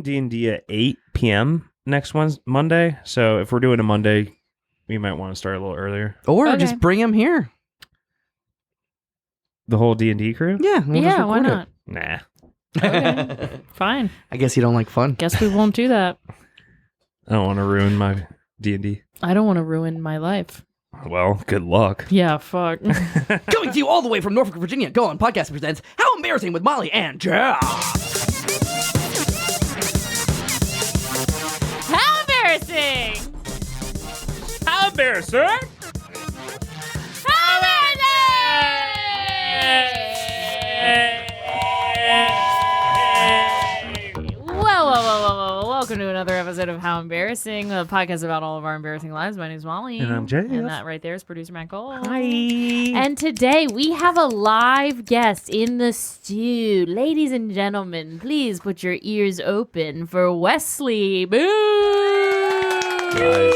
doing D&D at 8 p.m. next Monday. So if we're doing a Monday, we might want to start a little earlier. Or just bring him here. The whole D&D crew? Yeah. Why not? Nah. Okay. Fine. I guess you don't like fun. Guess we won't do that. I don't want to ruin my D&D. I don't want to ruin my life. Well, good luck. Yeah, fuck. Coming to you all the way from Norfolk, Virginia, Go On Podcast presents How Embarrassing with Molly and Jeff. How embarrassing! How embarrassing! How embarrassing! Whoa. Welcome to another episode of How Embarrassing, a podcast about all of our embarrassing lives. My name is Molly. And I'm Jay. And that right there is producer Matt Cole. Hi. And today we have a live guest in the stew. Ladies and gentlemen, please put your ears open for Wesley Boone. Nice.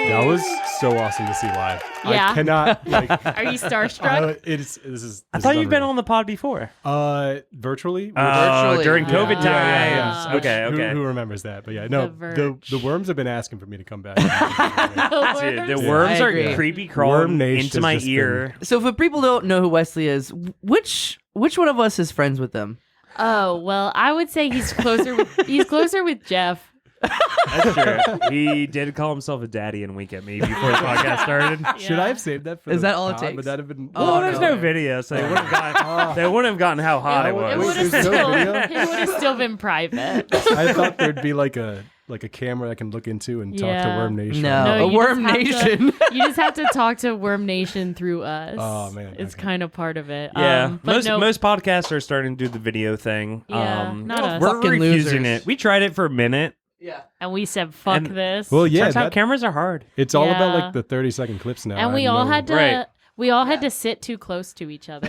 That was so awesome to see live. Yeah. I cannot. Are you starstruck? I thought you've been on the pod before. Virtually. Virtually. During COVID times. Yeah. Okay. Who remembers that? But yeah, no. The worms have been asking for me to come back. Dude, the worms I are agree. creepy crawling Nation into my has just ear. So for people who don't know who Wesley is, which one of us is friends with them? Oh, well, I would say he's closer with Jeff. That's true. He did call himself a daddy and wink at me before the podcast started. Should I have saved that for Is the that all it pod? takes? Would that have been? Well, there's no no. video, so they wouldn't have gotten how hot I It was. would have There's no video? still been private. I thought there'd be like a camera I can look into and talk to Yeah. Worm Nation. No. you Worm just have Nation. You just have to talk to Worm Nation through us. Oh, man, It's okay. kind of part of it. Yeah, But most podcasts are starting to do the video thing. Yeah, not us. We're Fucking refusing losers. it. We tried it for a minute. Yeah. And we said, fuck And- this. Well, yeah, Turns out cameras are hard. it's all about Yeah. like the 30-second clips now. and we I all know. had to... Right. We all had to sit too close to each other.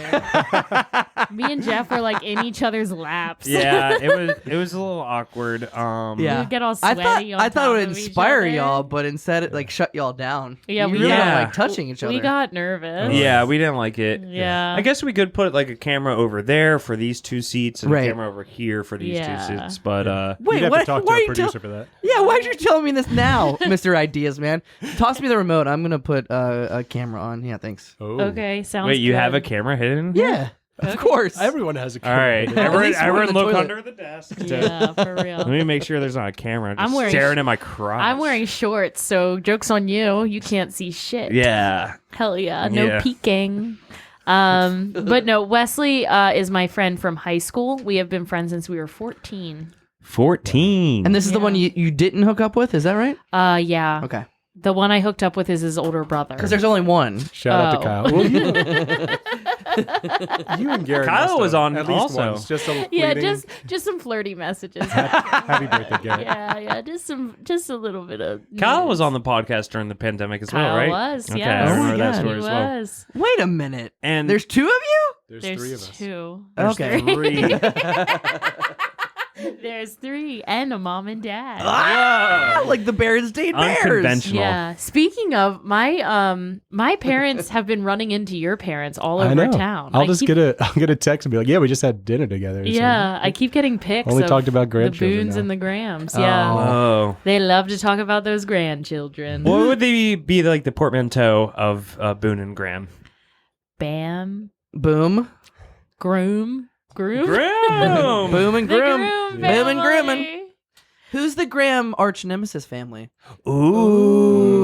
Me and Jeff were like in each other's laps. Yeah, it was a little awkward. Yeah. We would get all I sweaty thought it top would of each inspire other. y'all, but instead it like shut y'all down. Yeah, you we really got- don't like touching each other. We got nervous. Yeah, we didn't like it. Yeah. I guess we could put like a camera over there for these two seats and Right. a camera over here for these Yeah. two seats. But Wait, You'd have what? to talk why to are a you producer for that. Yeah, why'd you tell me this now, Mr. Ideas, man? Toss me the remote. I'm gonna put a camera on. Yeah, thanks. Oh. Okay, sounds wait, you good. have a camera hidden? Yeah, of course. Everyone has a All camera. right, At least one everyone in the look toilet. under the desk. Yeah, for real. Let me make sure there's not a camera. I'm Just wearing staring at my crotch. I'm wearing shorts, so joke's on you. You can't see shit. Yeah. Hell yeah. No Yeah. peeking. But no, Wesley is my friend from high school. We have been friends since we were 14. 14. And this is the Yeah. one you didn't hook up with, is that right? Yeah. Okay. The one I hooked up with is his older brother. Because there's only one. Shout out to Oh. Kyle. Well, you and Garrett. Kyle must was have on at least also. once. Just a Yeah, fleeting- just some flirty messages. Happy birthday, Garrett. yeah, just a little bit of. Kyle was on the podcast during the pandemic as well, Kyle right? was, Okay, yes. I Oh my remember that God. story He as well. was. Wait a minute. And There's two of you? There's There's three of us. two. there's Okay. three. There's three and a mom and dad. Ah, like the Bears date Bears. Unconventional. Yeah. Speaking of, my parents have been running into your parents all I over know. town. I'll get a text and be like, "Yeah, we just had dinner together." or Yeah, I keep getting pics. Only of talked about the grandchildren Boones now. and the Grams. Yeah, Oh. they love to talk about those grandchildren. What would they be like the portmanteau of Boone and Graham? Bam, Boom. groom. Graham! Boom and The Groom. Groom Boom and family. Groomin'. Who's the Graham arch nemesis family?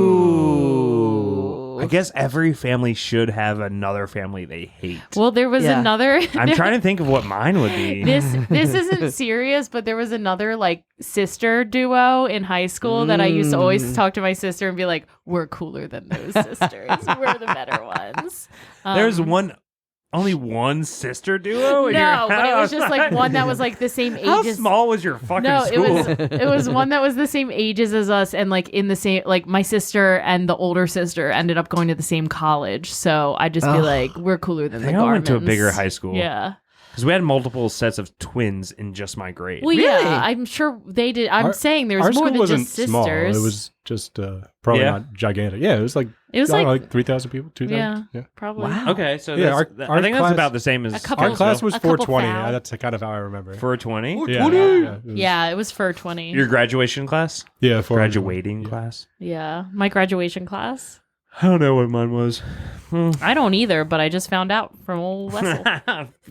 Ooh. I guess every family should have another family they hate. Well, there was Yeah. another. I'm trying to think of what mine would be. This isn't serious, but there was another like sister duo in high school that I used to always talk to my sister and be like, "We're cooler than those sisters. We're the better ones." There's only one sister duo in your No, but it was house? just like one that was like the same age How as small was your fucking No, school? it was one that was the same ages as us and like in the same like my sister and the older sister ended up going to the same college. So I just be Ugh. like, we're cooler than They the all went to a Garmins. bigger high school. Yeah. Because we had multiple sets of twins in just my grade. Well, Really? yeah, I'm sure they did. I'm saying there Our was more school than wasn't just sisters. small. It was just probably Yeah. not gigantic. Yeah, it was like It was I don't know, like- like 3,000 people, 2,000. Yeah. Probably. Wow. Okay, so Yeah, I think that's class- about the same as A couple- Our class was A couple 420. foul. That's kind of how I remember it. 420. Yeah, it was- Yeah, it was for 20. Your graduation class? yeah, 400. Graduating class? Yeah, my graduation class. I don't know what mine was. I don't either, but I just found out from old Wessel.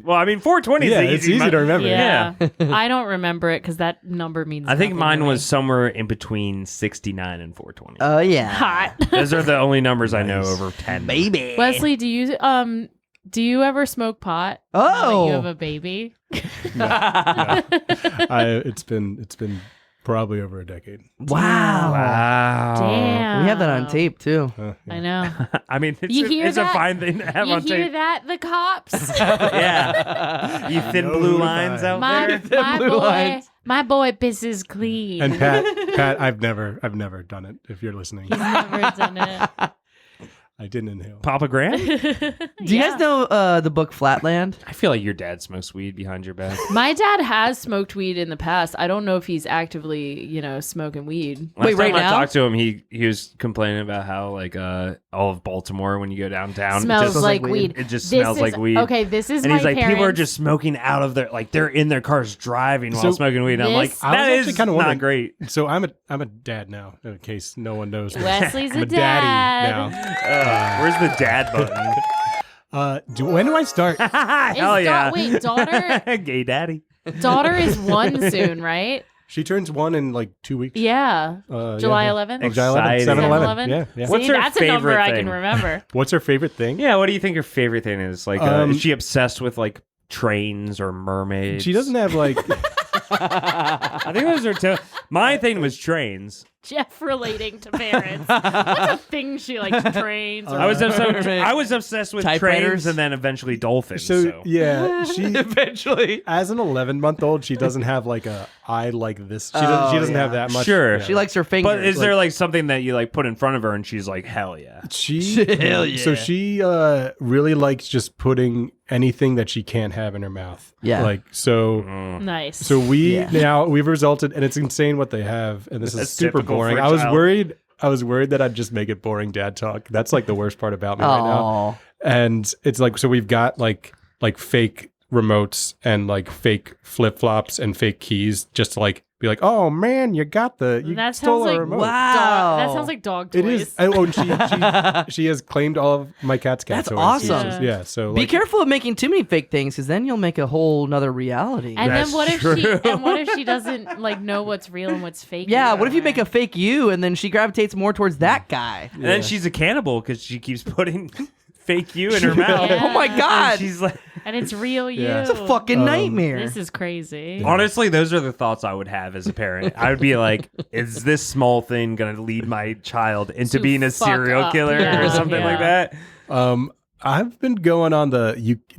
Well, I mean, 420 Yeah, is it's easy to remember. Yeah. I don't remember it because that number means I think nothing mine to me. was somewhere in between 69 and 420. Oh yeah. hot. Those are the only numbers I know Nice. over 10. Baby. Wesley, do you ever smoke pot? Now that Oh. you have a baby. It's been probably over a decade. Wow. Wow. Damn. We have that on tape too. Yeah. I know. I mean, it's, You a, hear it's a that? fine thing to have You on hear tape. that? The cops. Yeah. You thin No blue notified. lines out my there. my Blue boy. lines. My boy pisses clean. And Pat, I've never done it. If you're listening, He's never done it. I didn't inhale. Papa Grant? Do you guys know the book Flatland? I feel like your dad smokes weed behind your back. My dad has smoked weed in the past. I don't know if he's actively, smoking weed. Last Wait, time right I now? talked to him, he was complaining about how like all of Baltimore when you go downtown Smells just, like like weed. it just This smells is- like weed. Okay, this is and my he's like, parents. people are just smoking out of their like they're in their cars driving while So smoking weed. And I'm like, this- I was that actually is kinda not wondering- great. So I'm a dad now, in case no one knows. Wesley's I'm a a daddy dad. now. Where's the dad button? When do I start? Hell yeah! Wait, daughter. Gay daddy. Daughter is 1 soon, right? She turns 1 in like 2 weeks. Yeah. July yeah. 11th. July 11th, Exciting. 7-11. Yeah, yeah. What's See, her that's a number favorite I thing? can remember. What's her favorite thing? Yeah, what do you think her favorite thing is? Like, Um, is she obsessed with like trains or mermaids? She doesn't have like. I think those are two. My thing was trains. Jeff relating to parents. What's a thing she likes? Trains. Or I was obsessed with Typewriters. trains and then eventually dolphins. So yeah, she Eventually. as an 11-month-old, she doesn't have like a eye like this. She Oh, doesn't have yeah. that much. Sure. yeah. She likes her fingers. But is there like something that you like put in front of her and she's like, hell yeah? She Hell yeah. So she really likes just putting anything that she can't have in her mouth. Yeah. Like so. nice. So we've resulted, and it's insane what they have, and this That's is super typical boring. for a I was child. worried that I'd just make it boring dad talk. That's like the worst part about me right now. Oh. And it's like, so we've got like fake remotes and like fake flip flops and fake keys, just to like be like, oh man, you That stole sounds a like remote. Wow. That sounds like dog toys. It is. Oh, and she has claimed all of my cat's cat That's toys. awesome. Yeah. So Be like, careful of making too many fake things, because then you'll make a whole nother reality. And That's then what if true. she doesn't like know what's real and what's fake? yeah, what if you anymore? make a fake you and then she gravitates more towards that guy? And then she's a cannibal because she keeps putting fake you in her mouth. Yeah. Oh my god. And she's like, and it's real you? Yeah. It's a fucking nightmare. This is crazy. honestly, those are the thoughts I would have as a parent. I would be like, is this small thing going to lead my child into To being a fuck serial up. killer Yeah, or something like yeah. that? I've been going on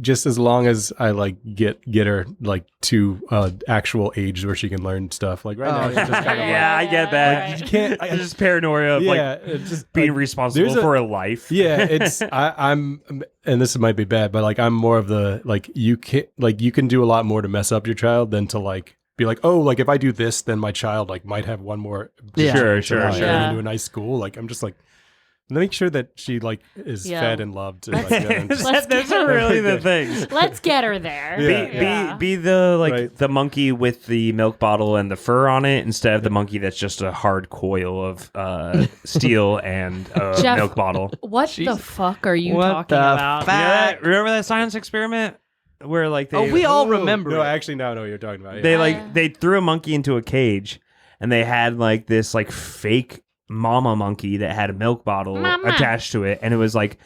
just as long as I like get her like to actual age where she can learn stuff. Like right now, it's just kind of Yeah, I get that. right. you can't. It's just paranoia of Yeah, like it's just being like, responsible there's a- for a life. Yeah, it's I'm, and this might be bad, but like I'm more of the like you can do a lot more to mess up your child than to like be like, oh, like if I do this, then my child like might have one more. Yeah. Sure, chance sure, of, like, sure. getting Yeah. into a nice school. Like I'm just like. Make sure that she like is Yeah. fed and loved. And, like, and just- Let's Those get are her- really the things. Let's get her there. Yeah. Be the like Right. the monkey with the milk bottle and the fur on it instead of the monkey that's just a hard coil of steel and a Jeff, milk bottle. What the fuck are you What talking the about? fuck? You know that? Remember that science experiment where like they Oh, we all remember. No, it. I actually now know what you're talking about. Yeah. they like they threw a monkey into a cage and they had like this like fake mama monkey that had a milk bottle Mama. attached to it and it was like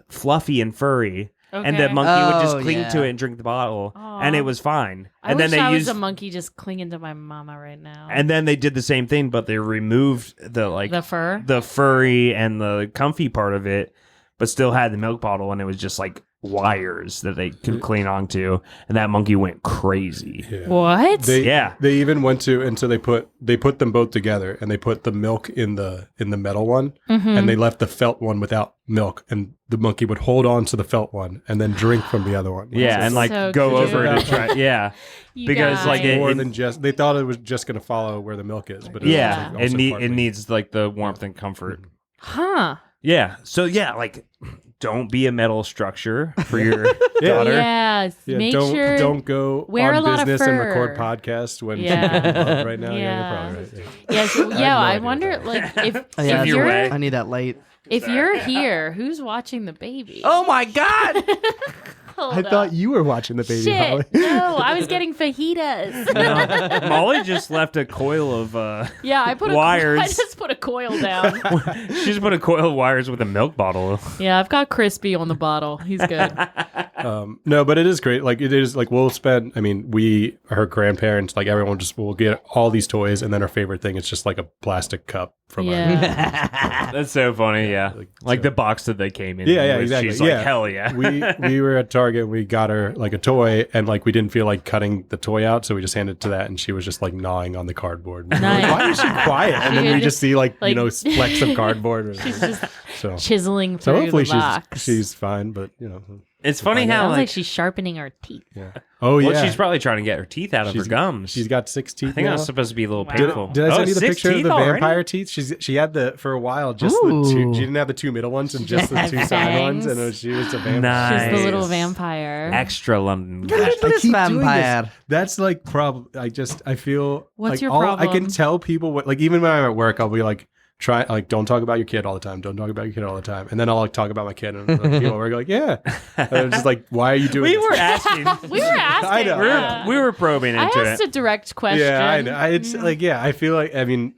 fluffy and furry. And the Okay. monkey would just Oh, cling to yeah. it and drink the bottle, Aw. and it was fine. I and wish then I they was used, a monkey just clinging to my mama right now. and then they did the same thing, but they removed the like the fur. the furry and the comfy part of it, but still had the milk bottle, and it was just like wires that they could cling onto, and that monkey went crazy. Yeah. What? Yeah. They even went to, and so they put them both together, and they put the milk in the metal one, and they left the felt one without milk, and the monkey would hold on to the felt one and then drink from the other one. Yeah, and like so go cute. over to try. Yeah, You because like guys. More than just, they thought it was just going to follow where the milk is, but it yeah, was also it partly- needs like the warmth and comfort. Huh. Yeah, so yeah, like don't be a metal structure for your daughter. Yeah. Yeah, Make don't sure. don't go wear on a lot of business and fur. record podcasts when Yeah. she's in love right now. Yeah, Yeah. you're probably right. Yeah. So, no yeah. I idea wonder, what like, if Yeah, if your you're way. I need that light. if you're here, who's watching the baby? Oh my god! Hold I up. thought you were watching the baby, Shit. Holly. No, I was getting fajitas. Molly just left a coil of Yeah, I put Wires. I just put a coil down. she just put a coil of wires with a milk bottle. Yeah, I've got Crispy on the bottle. He's good. No, but it is great. Like it is like we'll spend. I mean, her grandparents, like everyone, just will get all these toys, and then her favorite thing is just like a plastic cup from Yeah. That's so funny, yeah. Like so- the box that they came in. Yeah, with, exactly. She's like, Yeah. hell yeah. we were at Target. And we got her like a toy, and like we didn't feel like cutting the toy out, so we just handed it to that, and she was just like gnawing on the cardboard. And we're like, Nice. why is she quiet? And then we She just see like like- flecks of cardboard. She's just so chiseling so through hopefully the box. she's fine, but It's funny how Sounds like, like, she's sharpening her teeth. yeah. Oh well, yeah, she's probably trying to get her teeth out of her gums. she's got 6 teeth. I think now. that was supposed to be a little Wow. painful. Did I send you the 6 picture of teeth the already? vampire teeth? She had for a while just the two. Ooh. She didn't have the 2 middle ones and just the 2 side Fangs. ones, and she was a vampire. Nice. She's the little vampire. Extra London. Look at this keep doing vampire. That's like problem. I feel What's like your I can problem? tell people what, like, even when I'm at work, I'll be like, don't talk about your kid all the time. Don't talk about your kid all the time. And then I'll like talk about my kid, and like, people are like, yeah. And I'm just like, why are you doing We this? were asking. We were asking. I know. yeah. we were probing I into asked it. a direct question. Yeah, I know. It's like, yeah, I feel like, I mean,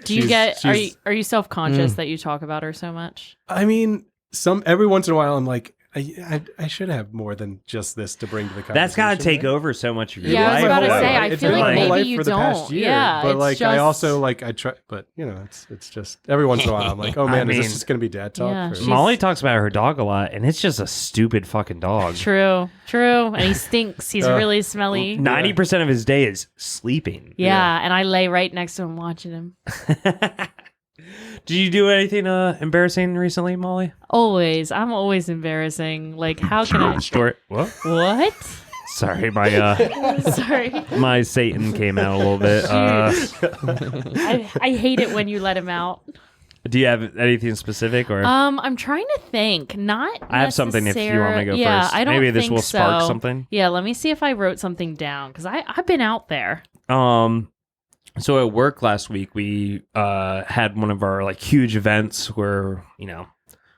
Do you get? Are you self conscious that you talk about her so much? I mean, every once in a while, I'm like, I should have more than just this to bring to the conversation. That's got to take right? over so much of your Yeah, I was life. about to Whole say, life. I It's feel been like my whole maybe life you for the past don't. year. Yeah, but it's like I just- also like I try, but it's just every once in a while I'm like, oh I man, is mean, this just gonna be dad talk? yeah, or- she's- Molly talks about her dog a lot, and it's just a stupid fucking dog. True, and he stinks. He's really smelly. 90% of his day is sleeping. Yeah, and I lay right next to him watching him. Did you do anything embarrassing recently, Molly? Always, I'm always embarrassing. Like, how can I? Story. What? What? Sorry, my Sorry. my Satan came out a little bit. I hate it when you let him out. Do you have anything specific, or I'm trying to think. Not. I have something if you want me to go yeah, first. I don't Maybe this think will spark so. something. Yeah, let me see if I wrote something down because I've been out there. So at work last week, we had one of our like huge events where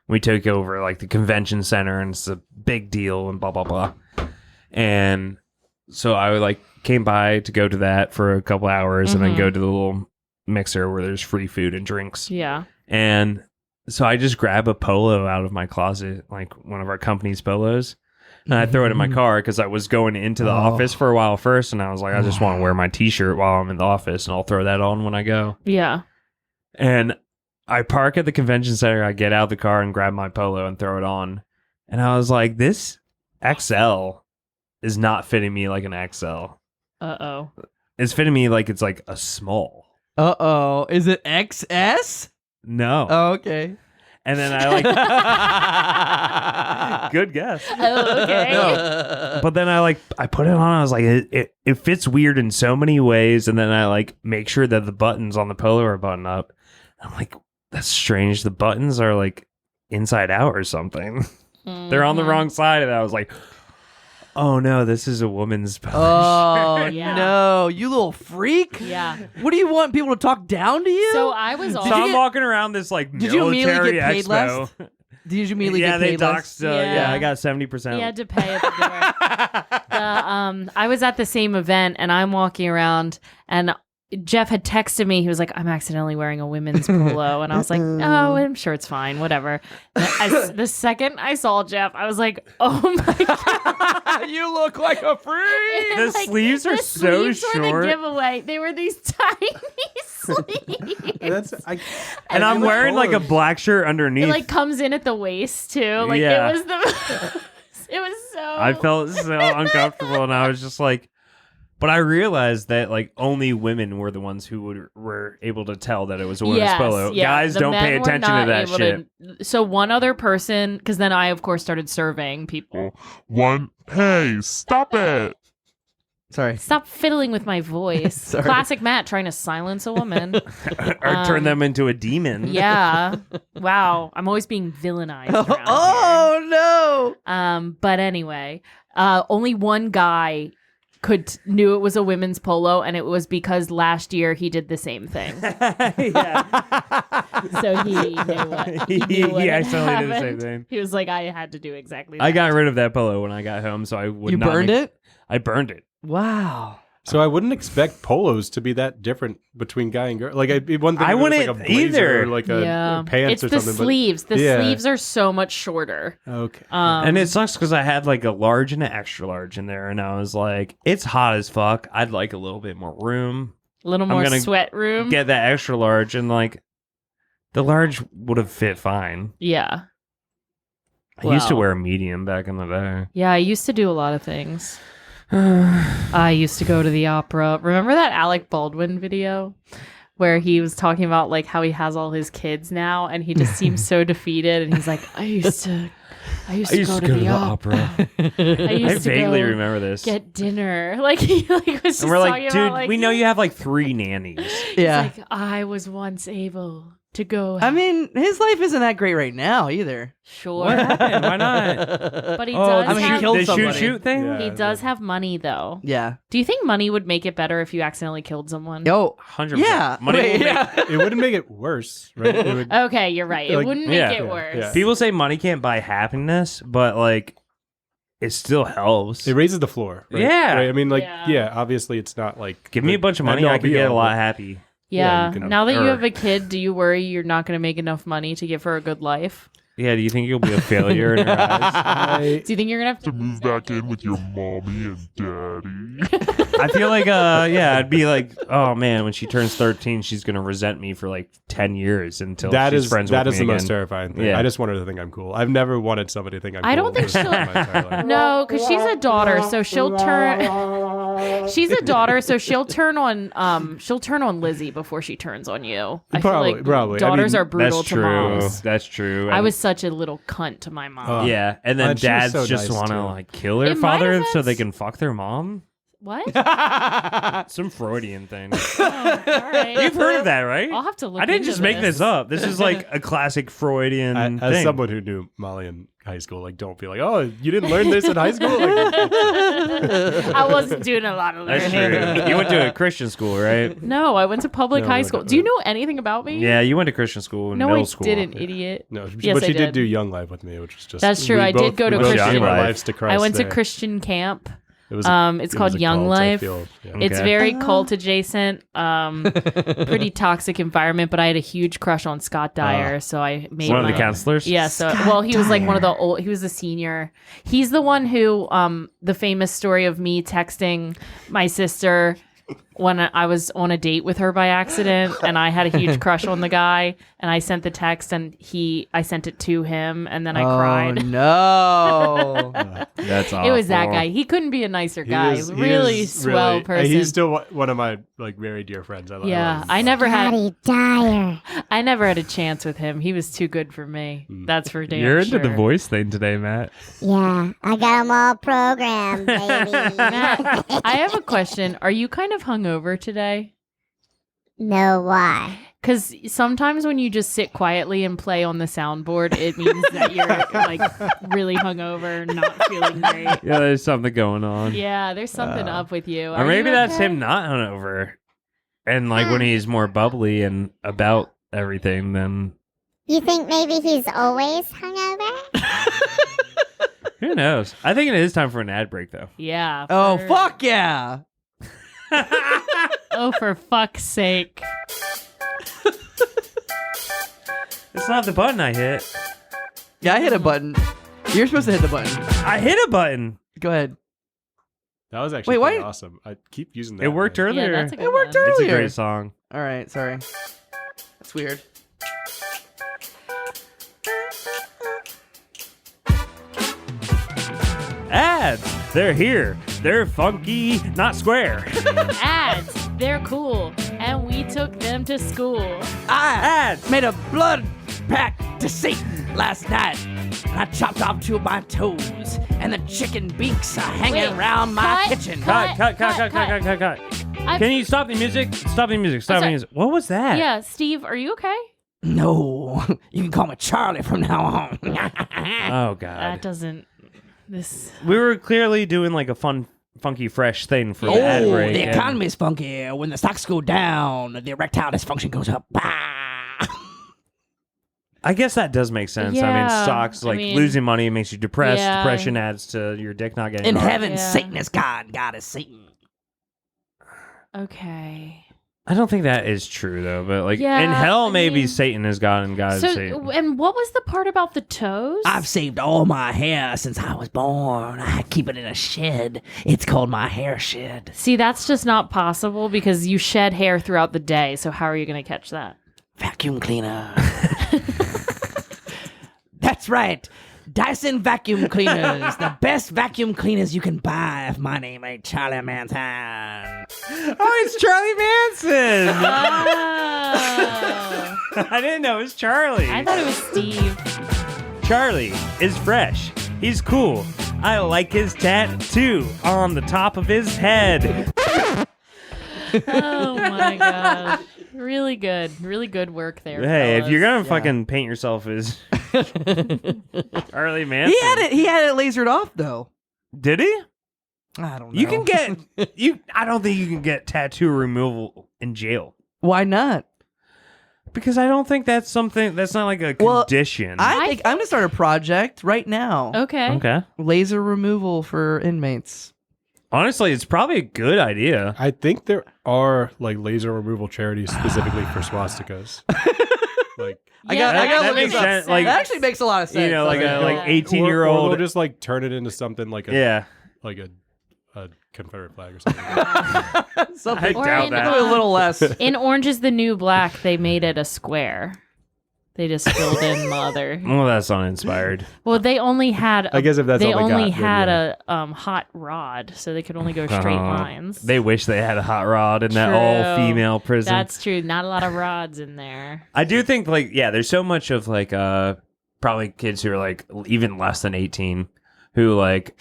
we took over like the convention center, and it's a big deal and blah blah blah. And so I like came by to go to that for a couple hours, and then go to the little mixer where there's free food and drinks. Yeah. And so I just grab a polo out of my closet, like one of our company's polos. And I throw it in my car because I was going into the office for a while first. And I was like, I just want to wear my t-shirt while I'm in the office, and I'll throw that on when I go. Yeah. And I park at the convention center. I get out of the car and grab my polo and throw it on. And I was like, this XL is not fitting me like an XL. Uh-oh. It's fitting me like it's like a small. Uh-oh. Is it XS? No. Oh, okay. And then I like, good guess. Oh, okay. No. But then I put it on. I was like, it fits weird in so many ways. And then I like make sure that the buttons on the polo are buttoned up. I'm like, that's strange. The buttons are like inside out or something. They're on the wrong side. And I was like, oh no, this is a woman's polo. Oh, Yeah. no. You little freak. Yeah. What do you want people to talk down to you? So I was So also. I'm walking around this like Did you military immediately get paid expo. less? Did you immediately Yeah, get they paid less? doxed. Yeah. Yeah, I got 70%. He had to pay at the door. I was at the same event, and I'm walking around, and Jeff had texted me. He was like, I'm accidentally wearing a women's polo. And I was like, oh, I'm sure it's fine. Whatever. The second I saw Jeff, I was like, oh my God. You look like a freak. The sleeves are so sleeves were short. the giveaway. They were these tiny sleeves. And I'm wearing like a black shirt underneath. It like comes in at the waist too. Like Yeah. it was the It was so. I felt so uncomfortable, and I was just like, but I realized that like only women were the ones who were able to tell that it was a women's polo. Yeah, Guys the don't men pay were attention to not that able shit. So one other person, because then I of course started surveying people. Hey, stop it! Sorry. Stop fiddling with my voice. Sorry. Classic Matt trying to silence a woman. Or turn them into a demon. Yeah. Wow. I'm always being villainized. around here. Oh But anyway, only one guy knew it was a women's polo, and it was because last year he did the same thing. So he knew what He had accidentally did the same happened. thing. He was like, I had to do exactly that. I got rid of that polo when I got home, so I would You not burned it? I burned it. Wow. So I wouldn't expect polos to be that different between guy and girl. Like one thing I if it was wouldn't like a blazer either. or like a pants it's or the something. sleeves. The Yeah. sleeves are so much shorter. Okay. And it sucks because I had like a large and an extra large in there, and I was like, it's hot as fuck. I'd like a little bit more room. A little I'm more gonna sweat room. Get that extra large, and like the large would have fit fine. Yeah. I used to Wow. wear a medium back in the day. Yeah, I used to do a lot of things. I used to go to the opera. Remember that Alec Baldwin video where he was talking about like how he has all his kids now, and he just seems so defeated, and he's like, I used to go to the opera. I used I to vaguely go remember this. get dinner. Like he like was just And we're like, talking dude, about, like, we know you have like 3 nannies. Yeah. He's like, I was once able to go. I mean, his life isn't that great right now either. Sure, What happened? Why not? but he Oh, does. I mean, he have, killed the somebody. shoot thing? Yeah. he does have money though. Yeah. Do you think money would make it better if you accidentally killed someone? Oh. 100%. Yeah. Money Wait, will make- yeah. It wouldn't make it worse, right? It would, Okay, you're right. It Like, wouldn't make yeah. it Yeah, worse. yeah. People say money can't buy happiness, but like it still helps. it raises the floor. Right? Yeah. Right? I mean, like, Yeah. yeah, obviously it's not like. Give me a bunch of money, I could get a lot happy. Yeah. you can- Now that you or- have a kid, do you worry you're not going to make enough money to give her a good life? Yeah, do you think you'll be a failure in her eyes? Do you think you're going to have To move back in with your mommy and daddy. I feel like, yeah, I'd be like, oh man, when she turns 13, she's gonna resent me for like 10 years until That she's is friends that with is me the most again. terrifying thing. Yeah. I just want her to think I'm cool. I've never wanted somebody to think I'm cool. I don't think for she'll- my entire life. No, because she's a daughter, so she'll turn. She's a daughter, so she'll turn on Lizzie before she turns on you. I Probably- feel like probably. I daughters mean, are brutal That's to true. moms. That's true. I And- was such a little cunt to my mom. yeah, and then And she was dads so just nice, want to too. like kill their In my father so defense- they can fuck their mom. What? Some Freudian thing. Oh, all right. You've heard of that, right? I'll have to look. I didn't into just make this up. This is like a classic Freudian As thing. someone who knew Molly in high school, like, don't be like, oh, you didn't learn this in high school? Like, I wasn't doing a lot of That's learning. true. You went to a Christian school, right? No, I went to public No, high no, school. no, Do you no. know anything about me? Yeah, you went to Christian school in No, middle I school. didn't, idiot. no, Yes, but I she did did. do Young Life with me, which was just That's true. we I did both- go to we both Christian gave our life. lives to Christ I went to there. Christian camp. It was It's it called was a Young cult, I Life. feel. Yeah. It's Okay. very cult adjacent, pretty toxic environment. But I had a huge crush on Scott Dyer, so I made One of the my- counselors? Yeah, so well, he was like one of the old. He was the senior. He's the one who, the famous story of me texting my sister when I was on a date with her by accident, and I had a huge crush on the guy, and I sent the text, and I sent it to him, and then I cried. Oh, no. That's awful. It was that guy. He couldn't be a nicer guy. He Really is swell really- person. He's still one of my like very dear friends. I yeah, love I never had. Scotty Dyer. I never had a chance with him. He was too good for me. That's for damn You're sure. into the voice thing today, Matt. Yeah, I got them all programmed, baby. Matt, I have a question. Are you kind of hungover today? No, why? Because sometimes when you just sit quietly and play on the soundboard, it means that you're like really hungover, not feeling great. Yeah, there's something going on. Yeah, there's something up with you. Or Are maybe you that's okay? him not hungover. And like when he's more bubbly and about everything, then You think maybe he's always hungover? who knows? I think it is time for an ad break, though. Yeah. Oh, for- fuck yeah. Oh, for fuck's sake. It's not the button I hit. Yeah, I hit a button. You're supposed to hit the button. I hit a button. Go ahead. That was actually Wait, pretty why- awesome. I keep using that. It worked man. earlier. Yeah, that's a good It worked one. It's a earlier. great song. All right, sorry. That's weird. Ads. They're here. They're funky, not square. Ads. They're cool. And we took them to school. I Ads. made a blood pact to Satan last night. And I chopped off 2 of my toes. And the chicken beaks are hanging Wait, around my cut, kitchen. cut. Cut. Can you stop the music? Stop the music. Stop the sorry. music. What was that? Yeah, Steve, are you okay? No, you can call me Charlie from now on. Oh, God. That doesn't. This. We were clearly doing like a fun, funky, fresh thing for the ad break. the and- economy's funky. When the stocks go down, the erectile dysfunction goes up. Bah! I guess that does make sense. I mean, Yeah, stocks, I like mean- losing money makes you depressed. Yeah. Depression adds to your dick not getting In hard. heaven, Yeah. Satan is God. God is Satan. Okay. I don't think that is true though, but like Yeah, in hell, I maybe mean- Satan is God and God is So, Satan. and what was the part about the toes? I've saved all my hair since I was born. I keep it in a shed. It's called my hair shed. See, that's just not possible because you shed hair throughout the day. So how are you going to catch that? Vacuum cleaner. That's right. Dyson vacuum cleaners. The best vacuum cleaners you can buy if my name ain't Charlie Manson. Oh, it's Charlie Manson! Oh. I didn't know it was Charlie. I thought it was Steve. Charlie is fresh. He's cool. I like his tattoo on the top of his head. Oh my gosh. Really good work there. Hey, if fellas. you're gonna fucking paint yourself as Charlie Manson, He had it lasered off though. Did he? I don't know. You can get I don't think you can get tattoo removal in jail Why not? because I don't think that's something that's not like a Well, condition. I think I'm gonna start a project right now. Okay. Okay. Laser removal for inmates. Honestly, it's probably a good idea. I think there are like laser removal charities specifically for swastikas. Like, I got that look makes this up. sense, like- that actually makes a lot of sense. You know, like a Yeah. like or 18-year-old. they'll just like turn it into something like a Yeah. like a Confederate flag or something. something Or doubt in, that. a little less. in Orange is the New Black, they made it a square. They just filled in mother. Well, that's uninspired. Well, they only had. I guess if that's they all they only got, then had yeah. a hot rod, so they could only go straight lines. They wish they had a hot rod in that True. all-female prison. That's true. Not a lot of rods in there. I do think like there's so much of like probably kids who are like even less than 18 who like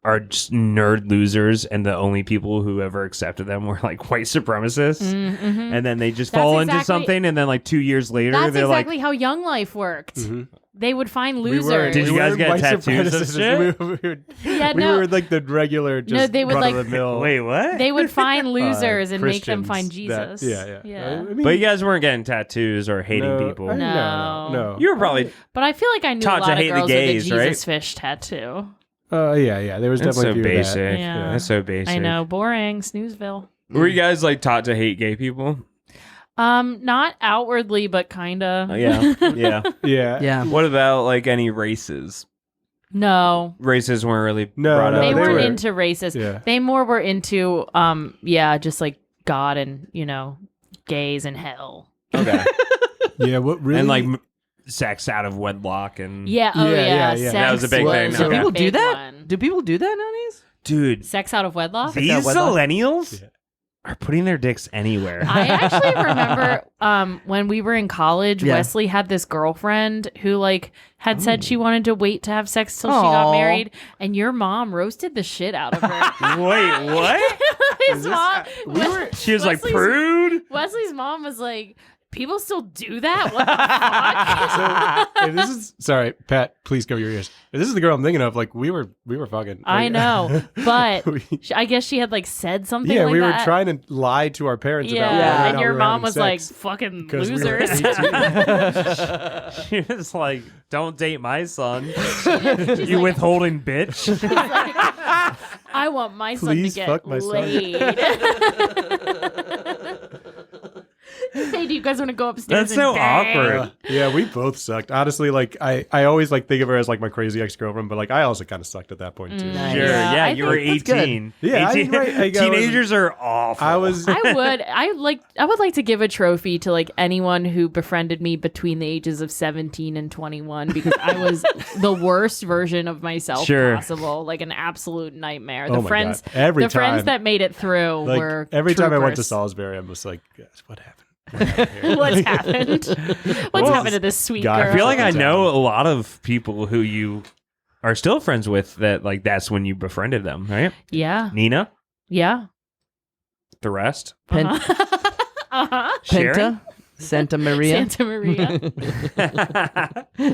are just nerd losers, and the only people who ever accepted them were like white supremacists, Mm-hmm. and then they just That's fall into exactly- something, and then like 2 years later That's they're exactly like, how Young Life worked. Mhm. They would find We were- losers. Did you we guys were get white tattoos and supremacists. shit? Yeah, we no. were like the regular, just No, they would, like- run-of-the-mill. wait, what? They would find losers and make them Christians find that- Jesus. yeah. I mean, But you guys weren't getting tattoos or hating no, people. No. You were probably But I feel like I knew a Taught to lot of hate the girls gays, with a right? Jesus fish tattoo. yeah. There was that's definitely so a few of that. basic. Yeah. That's so basic. I know, boring, snoozeville. Were you guys like taught to hate gay people? Not outwardly, but kinda. Yeah, yeah. Yeah. Yeah. What about like any races? No, Races weren't really No, brought no, up. they they weren't were- into races. Yeah. They more were into, just like God and gays and hell. Okay. Yeah. What really? And like sex out of wedlock and Yeah. Oh Yeah, yeah. yeah, yeah. Sex That was a big thing. was Okay. a People do big that? one. Do people do that nowadays? dude, Sex out of wedlock. these out wedlock? millennials Yeah. are putting their dicks anywhere. I actually remember when we were in college, Yeah. Wesley had this girlfriend who like had said she wanted to wait to have sex till she got Aw. married, and your mom roasted the shit out of her. Wait, what? His mom, She was like Wesley's- prude. Wesley's mom was like, "People still do that? What the fuck?" So, if this is sorry, Pat. Please cover your ears. If this is the girl I'm thinking of, like we were fucking. I like- know, but we- I guess she had like said something. yeah, like we were that. trying to lie to our parents Yeah, about whether or and not your we were mom having was like, sex "Fucking 'cause we were losers." 18. She was like, "Don't date my son, She's you like- withholding bitch." She's like, I want my son to Please get fuck my son. laid. Hey, do you guys want to go upstairs? That's so and bang? awkward. Yeah, we both sucked. Honestly, like I always like think of her as like my crazy ex-girlfriend, but like I also kind of sucked at that point too. Nice. Sure. Yeah, Yeah, I you were think that's good. 18. Yeah, 18. right. I was- Teenagers are awful. I was I would like to give a trophy to like anyone who befriended me between the ages of 17 and 21 because I was the worst version of myself Sure. possible, like an absolute nightmare. Oh The my friends God. Every the friends time. that made it through like were every time I went to troopers. Salisbury, I was like, "Guys, what happened? What happened here?" What's happened? What's Well, happened to this sweet God, girl? I feel like I Sometimes. know a lot of people who you are still friends with that like that's when you befriended them, right? yeah. Nina, Yeah. the rest. Uh-huh. Sharon? Penta, Santa Maria, Santa Maria.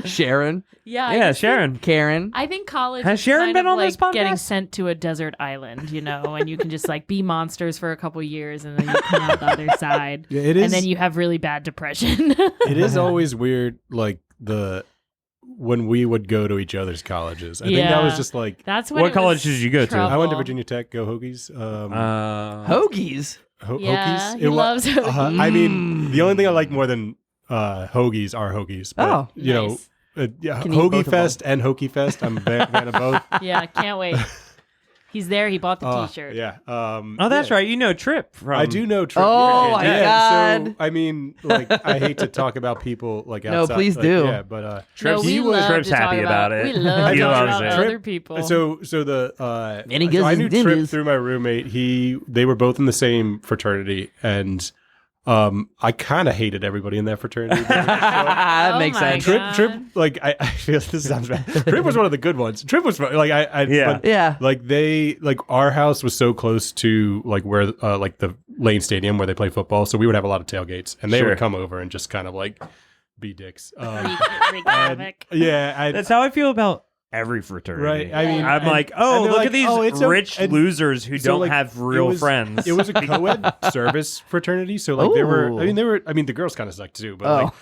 Sharon, Yeah. Yeah, Sharon. Karen. I think college Has is Sharon kind been of on like this podcast? getting sent to a desert island, you know, and you can just like be monsters for a couple years and then you come out the other side. Yeah, it is. And then you have really bad depression. It is always weird, like when we would go to each other's colleges. I think that was Yeah. just like That's when What it college was did you go to? trouble. I went to Virginia Tech. Go Hokies. Hoagies. Yeah, Hokies. he loves Hokies. I mean, the only thing I like more than hoagies are hoagies. But, Oh, you nice. know, yeah, Can eat both Hoagie of Fest and Hokie Fest. I'm a fan of both. Yeah, can't wait. He's there. He bought the T-shirt. Yeah. Oh, that's yeah. right. You know Trip from I do know Trip. Oh, my So, God. I mean, like, I hate to talk about people like No, outside. please like, do. Yeah, but No, he we was love Trip's to talk happy about it. We love He to talk loves about it. other people. So the And he so goes I his knew Trip ninjas. through my roommate. They were both in the same fraternity, and I kind of hated everybody in that fraternity. that Oh makes my sense. God. Trip, like I feel this sounds bad. Trip was one of the good ones. Trip was like Yeah. but, Yeah. like they like our house was so close to like where like the Lane Stadium where they play football, so we would have a lot of tailgates, and they Sure. would come over and just kind of like be dicks. Wreak and- havoc. yeah, That's how I feel about every fraternity. right. I mean, I'm and- like, and oh, they're look like, at these oh, it's a- rich and- losers who so, don't like, have real it was- friends. It was a co-ed service fraternity, so like there were. Ooh. I mean, the girls kind of sucked too, but Oh.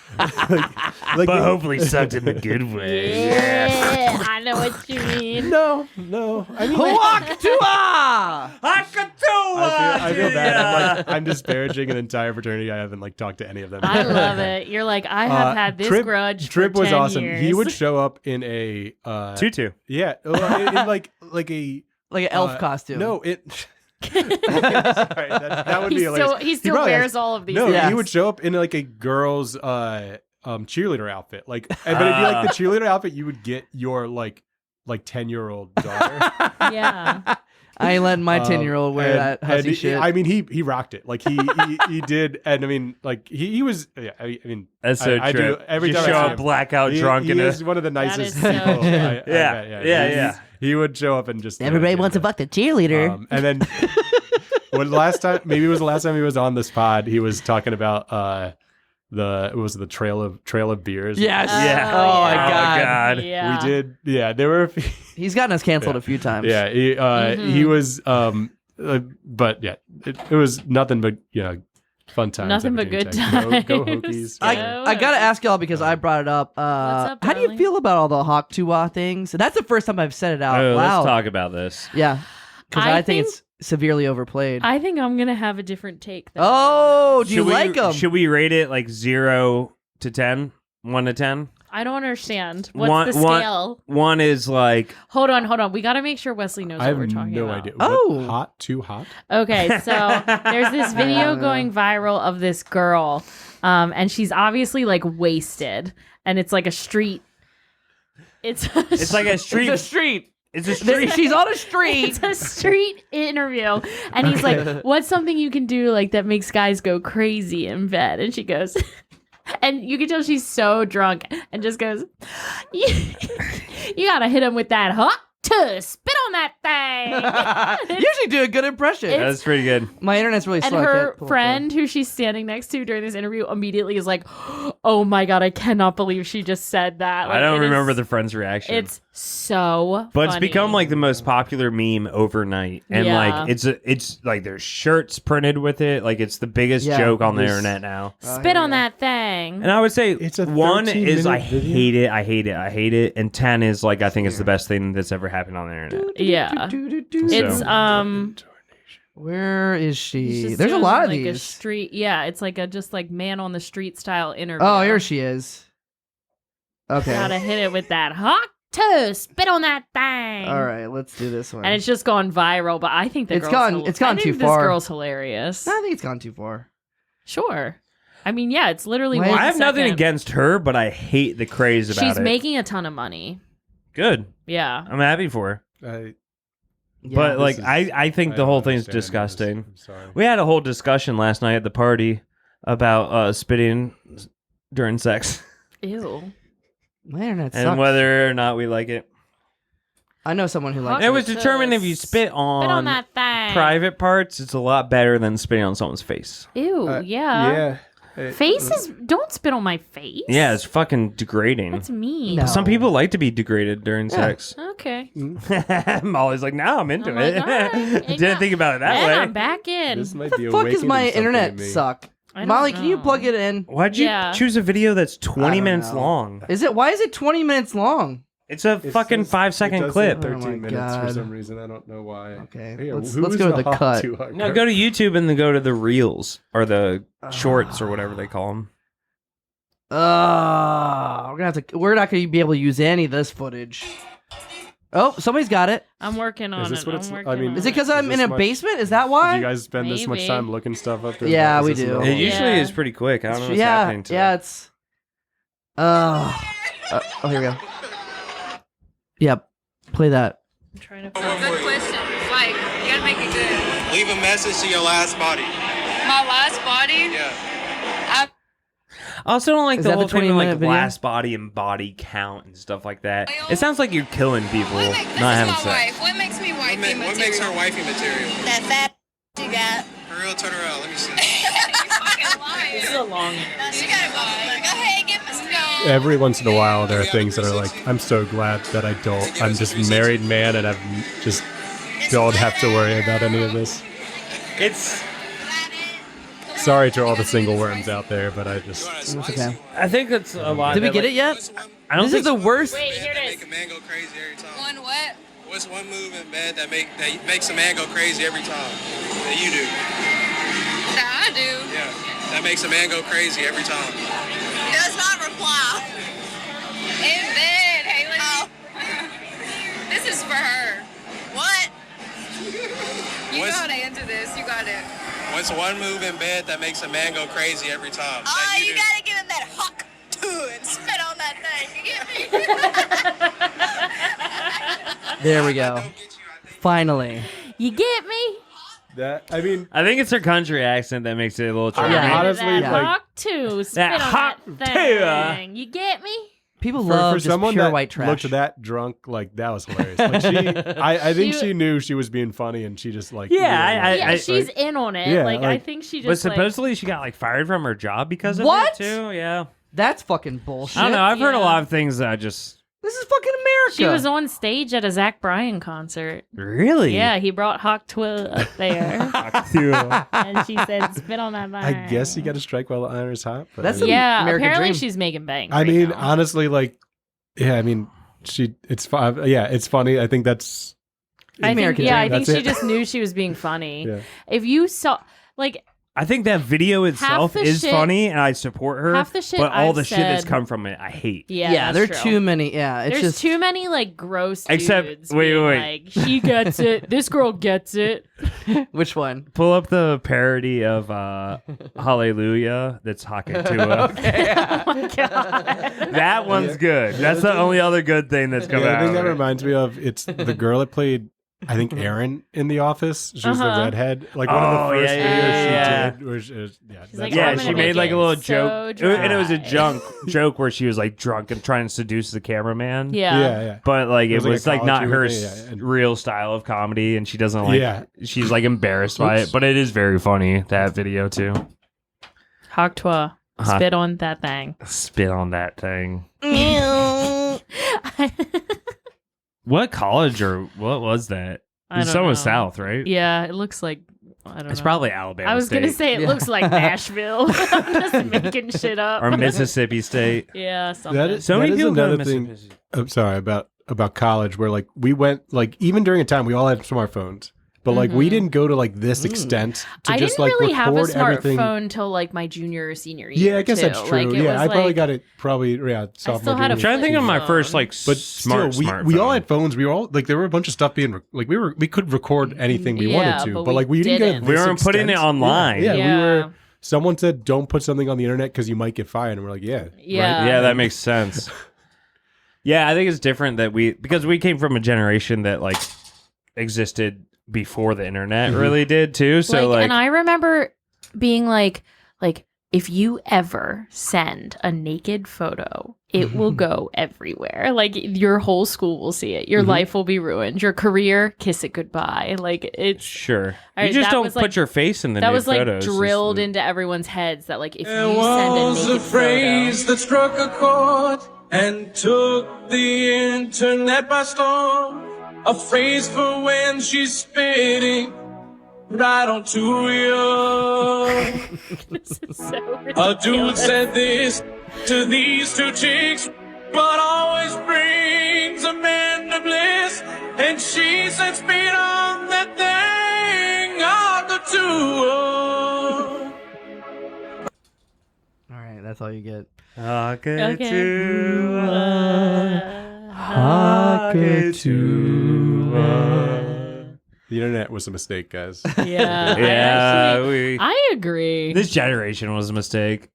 like but hopefully sucked in a good way. Yeah, I know what you mean. no. I mean, like, Hawk I feel bad. I'm disparaging an entire fraternity. I haven't like talked to any of them. I love it. You're like, I have had this grudge Trip for was 10 awesome. years. He would show up in a Tutu. yeah, in like a like an elf costume. No, it. Sorry, that would be hilarious. he still probably wears has- all of these. No, things. Yes. he would show up in like a girl's cheerleader outfit, like, but it'd be like the cheerleader outfit you would get your like 10-year-old daughter. Yeah. I ain't letting my 10-year-old wear that hussy shit. I mean, he rocked it. Like he did, and I mean, like he was. Yeah, I mean, That's so I true. do every you time I show see up him. blackout drunk he in a. is one of the nicest is so people. true. I bet, Yeah. He would show up and just Everybody wants to fuck the cheerleader. and then when last time, maybe it was the last time he was on this pod, he was talking about the trail of beers. Yes. Yeah. Oh, my yeah. God. Yeah. We did. Yeah, there were. A few, He's gotten us canceled a few times. yeah, he was. But yeah, it was nothing but fun times. Nothing at but good Virginia Tech. Go times. Hokies. I, Go I gotta ask y'all because I brought it up. up, how do you darling? feel about all the Hawk Tuah things? And that's the first time I've said it out Oh, loud. let's talk about this. Yeah, because I I think think- it's severely overplayed. I think I'm gonna have a different take. Than Oh, do you Should we- like them? Should we rate it like 0 to 10? 1 to 10? I don't understand. What's the One- scale? 1 is like Hold on. We got to make sure Wesley knows I what have we're talking no about. idea. Oh. What, hot? Too hot? Okay, so there's this video going viral of this girl, and she's obviously like wasted, and it's like a street. It's like a street. It's a street. It's a street. She's on a street. It's a street interview, and he's like, "What's something you can do like that makes guys go crazy in bed?" And she goes, and you can tell she's so drunk, and just goes, "You gotta hit him with that hot tuss, spit on that thing." You usually do a good impression. That's pretty good. My internet's really And slow. I her can't pull up friend, who she's standing next to during this interview, immediately is like, "Oh my god, I cannot believe she just said that." Like, I don't it is- remember the friend's reaction. It's so. But it's funny. become like the most popular meme overnight, and Yeah. like it's like there's shirts printed with it. Like it's the biggest Yeah, joke on the this- internet now. spit on that thing. And I would say It's a 1 is I 13-minute video. hate it, I hate it, I hate it, and 10 is like I think it's the best thing that's ever happened on the internet. Yeah, it's Where is He's she? just There's a doing, lot of like, A these. street, yeah, it's like a just like man on the street style interview. Oh, here she is. Okay. Gotta hit it with that hawk toast. Spit on that thing. All right, let's do this one. And it's just gone viral, but I think It's gone I think too this far. girl's hilarious. I think it's gone too far. Sure. I mean, yeah, it's literally. Wait. 1 I have nothing second. against her, but I hate the craze about She's it. making a ton of money. Good. Yeah. I'm happy for her. But this like, is- I think I the don't whole thing's understand this. disgusting. I'm sorry. We had a whole discussion last night at the party about spitting during sex Ew. My internet and sucks. whether or not we like it. I know someone who likes It was Hawk determined if you toast. spit on, Spit on that thing. private parts, it's a lot better than spitting on someone's face. Ew. yeah. Yeah. Faces. Don't spit on my face. Yeah, it's fucking degrading. That's mean. No. Some people like to be degraded during sex. Okay. Molly's like, now I'm into I'm it. like, all right. Didn't think about it that And way. I'm back in. This might What be the fuck is awakening my something internet in me. suck? I don't Molly, can you know. plug it in? Why'd you Yeah. choose a video that's 20 don't minutes know. long? Is it? Why is it 20 minutes long? It's a It fucking says- 5-second it does clip. say Oh my 13 minutes for God. some reason. I don't know why. Okay, Here, let's who's go to the hawk cut. to hawk? No, go to YouTube and then go to the reels or the shorts or whatever they call them. We're not gonna be able to use any of this footage. Oh, somebody's got it. I'm working on Is this it. what I'm it's- working I mean, on Is it because Is I'm in this a much- basement? Is that Do why? you guys spend this much Maybe. time looking stuff up? There? Yeah, Is we this do. normal? It usually Yeah. is pretty quick. I don't know what's yeah, happening to yeah, it. it's. Oh, here we go. Yep, play that. I'm trying to Good find question. Like, you gotta make it good. Leave a message to your last body. My last body, Yeah. I also don't like Is the that whole the thing of 20-minute like video? last body and body count and stuff like that. It sounds like you're killing people, what makes, this not is having my sex. wife. What makes me wifey material? What makes her wifey material? That fat you got. For real, turn around. Let me see. You fucking lying. This is a long. You gotta go ahead, get Miss Go. Every once in a while, there are things that are like, I'm so glad that I don't. I'm just a married man and I've just don't have to worry about any of this. It's. Sorry to all the single worms out there, but I just. It's okay. I think that's a lot. Did we that, get like- it yet? I don't This think is the worst. Wait, here it Make is. a man go crazy every time. One what? What's one move in bed that makes a man go crazy every time? That you do. That I do. Yeah. That makes a man go crazy every time. Does not reply. In bed, Haley. Oh. This is for her. What? You What's- gotta answer this. You got it. What's one move in bed that makes a man go crazy every time? That you do. gotta give him that hawk too and spit on that thing. You get me? There we go. Don't get you, I think. Finally. You get me? That, I mean, I think it's her country accent that makes it a little charming. Yeah. honestly, that like- hawk too. Spit That on hawk that too. thing. You get me? People for love just someone pure that white trash. looked that drunk, like, that was hilarious. Like, I think She- she knew she was being funny and she just, like. Yeah, really Yeah, liked it. she's in on it. Yeah, like, I like- think she But just supposedly she got like fired from her job because of What? it too. Yeah. That's fucking bullshit. I don't know. I've heard a Yeah. lot of things that I just This is fucking America. she was on stage at a Zach Bryan concert. really. Yeah, he brought Hawk Twill up there, and she said, "Spit on that thing." I guess you got to strike while the iron is hot. But That's I mean, Yeah, American apparently dream. she's making bank. I right mean, now. honestly, like, yeah, I mean, it's fine. Yeah, it's funny. I think that's. I think, American yeah, I dream. think That's she it. just knew she was being funny. Yeah. If you saw, like, I think that video itself the is shit- funny, and I support her. half the shit but all I've the shit that's said- come from it, I hate. yeah, Yeah, there are that's true. too many. Yeah, it's There's just too many like gross Except- dudes. wait, being wait. Like, she gets it. This girl gets it. which one? Pull up the parody of Hallelujah that's Hakatua. Oh my god. That one's good. That's the only other good thing that's come Yeah, out. I think of that it. reminds me of it's the girl that played, I think, Erin in The Office. She was the Uh-huh. redhead. Like one of the Oh, first yeah, videos yeah, yeah. she did. Where she, yeah, She's like, Yeah, I'm she gonna made make like a it little so joke, and it was a dry. joke where she was like drunk and trying to seduce the cameraman. Yeah. yeah. But like it It was was like a like not college her thing, yeah, and- real style of comedy, and she doesn't like. Yeah. She's like embarrassed by it, Oops. but it is very funny, that video too. Hawk Twa. Hawk- Spit on that thing. Spit on that thing. What college or what was that? I don't Someone know. South, right? Yeah, it looks like I don't It's know. probably Alabama. I was gonna State. say it Yeah. looks like Nashville. I'm just making shit up. or Mississippi State. Yeah, something. That is, So many that is people go to another thing. Mississippi. I'm sorry about college, where like we went, like, even during a time we all had smartphones, But like we didn't go to like this extent to I just didn't like really have a record everything. smartphone till like my junior or senior year. Yeah, I guess too. that's true. Like, it yeah, was I probably like- got it sophomore still had a junior I'm trying to think of my phone. first like But smart still, smartphone. we all had phones. We were all like there were a bunch of stuff being we could record anything we Yeah, wanted to, but but we like we didn't didn't. get We weren't putting it online. Yeah, Yeah. we were. Someone said don't put something on the internet because you might get fired, and we're like, yeah, Yeah. right? Yeah, that makes sense. Yeah, I think it's different that because we came from a generation that like existed before the internet really did too. So like and I remember being like if you ever send a naked photo, it will go everywhere. Like your whole school will see it. Your life will be ruined. Your career, kiss it goodbye. Like it's sure. I- You just that don't was, put like- your face in the that nude was like photos. drilled It's- into everyone's heads that like if There you send a was naked a phrase photo, that struck a chord and took the internet by storm. A phrase for when she's spitting right onto you. this is so A ridiculous. dude said this to these two chicks, but always brings a man to bliss. And she said, spit on that thing on the two. All right, that's all you get. Okay. The internet was a mistake, guys. Yeah. Yeah, we. I agree. This generation was a mistake.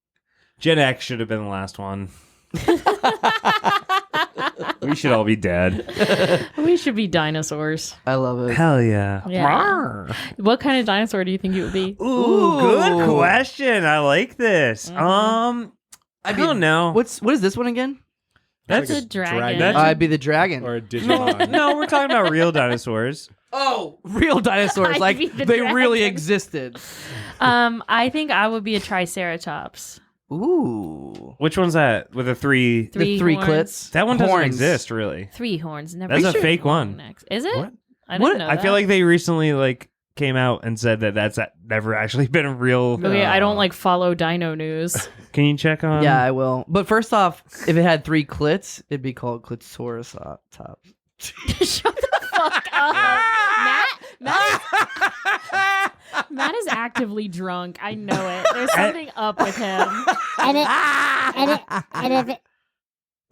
Gen X should have been the last one. We should all be dead. We should be dinosaurs. I love it. Hell yeah. Yeah. What kind of dinosaur do you think you would be? Ooh, good question. I like this. I don't know. What is this one again? That's like a a dragon. dragon. That's- I'd be the dragon. Or a Digimon. No, we're talking about real dinosaurs. Oh, real dinosaurs. I'd Like be the they really dragon. existed. I think I would be a triceratops. Ooh. Which one's that? With the three? The three horns. clits. That one doesn't Horns. exist, really. 3 horns. Never. That's a seen fake long one. necks. Is it? What? I didn't What? know I that. feel like they recently came out and said that's never actually been a real. Okay, I don't follow dino news. Can you check on? Yeah, I will. But first off, if it had 3 clits, it'd be called Clitosaurus top. Shut the fuck up. Matt is actively drunk. I know it. There's something up with him.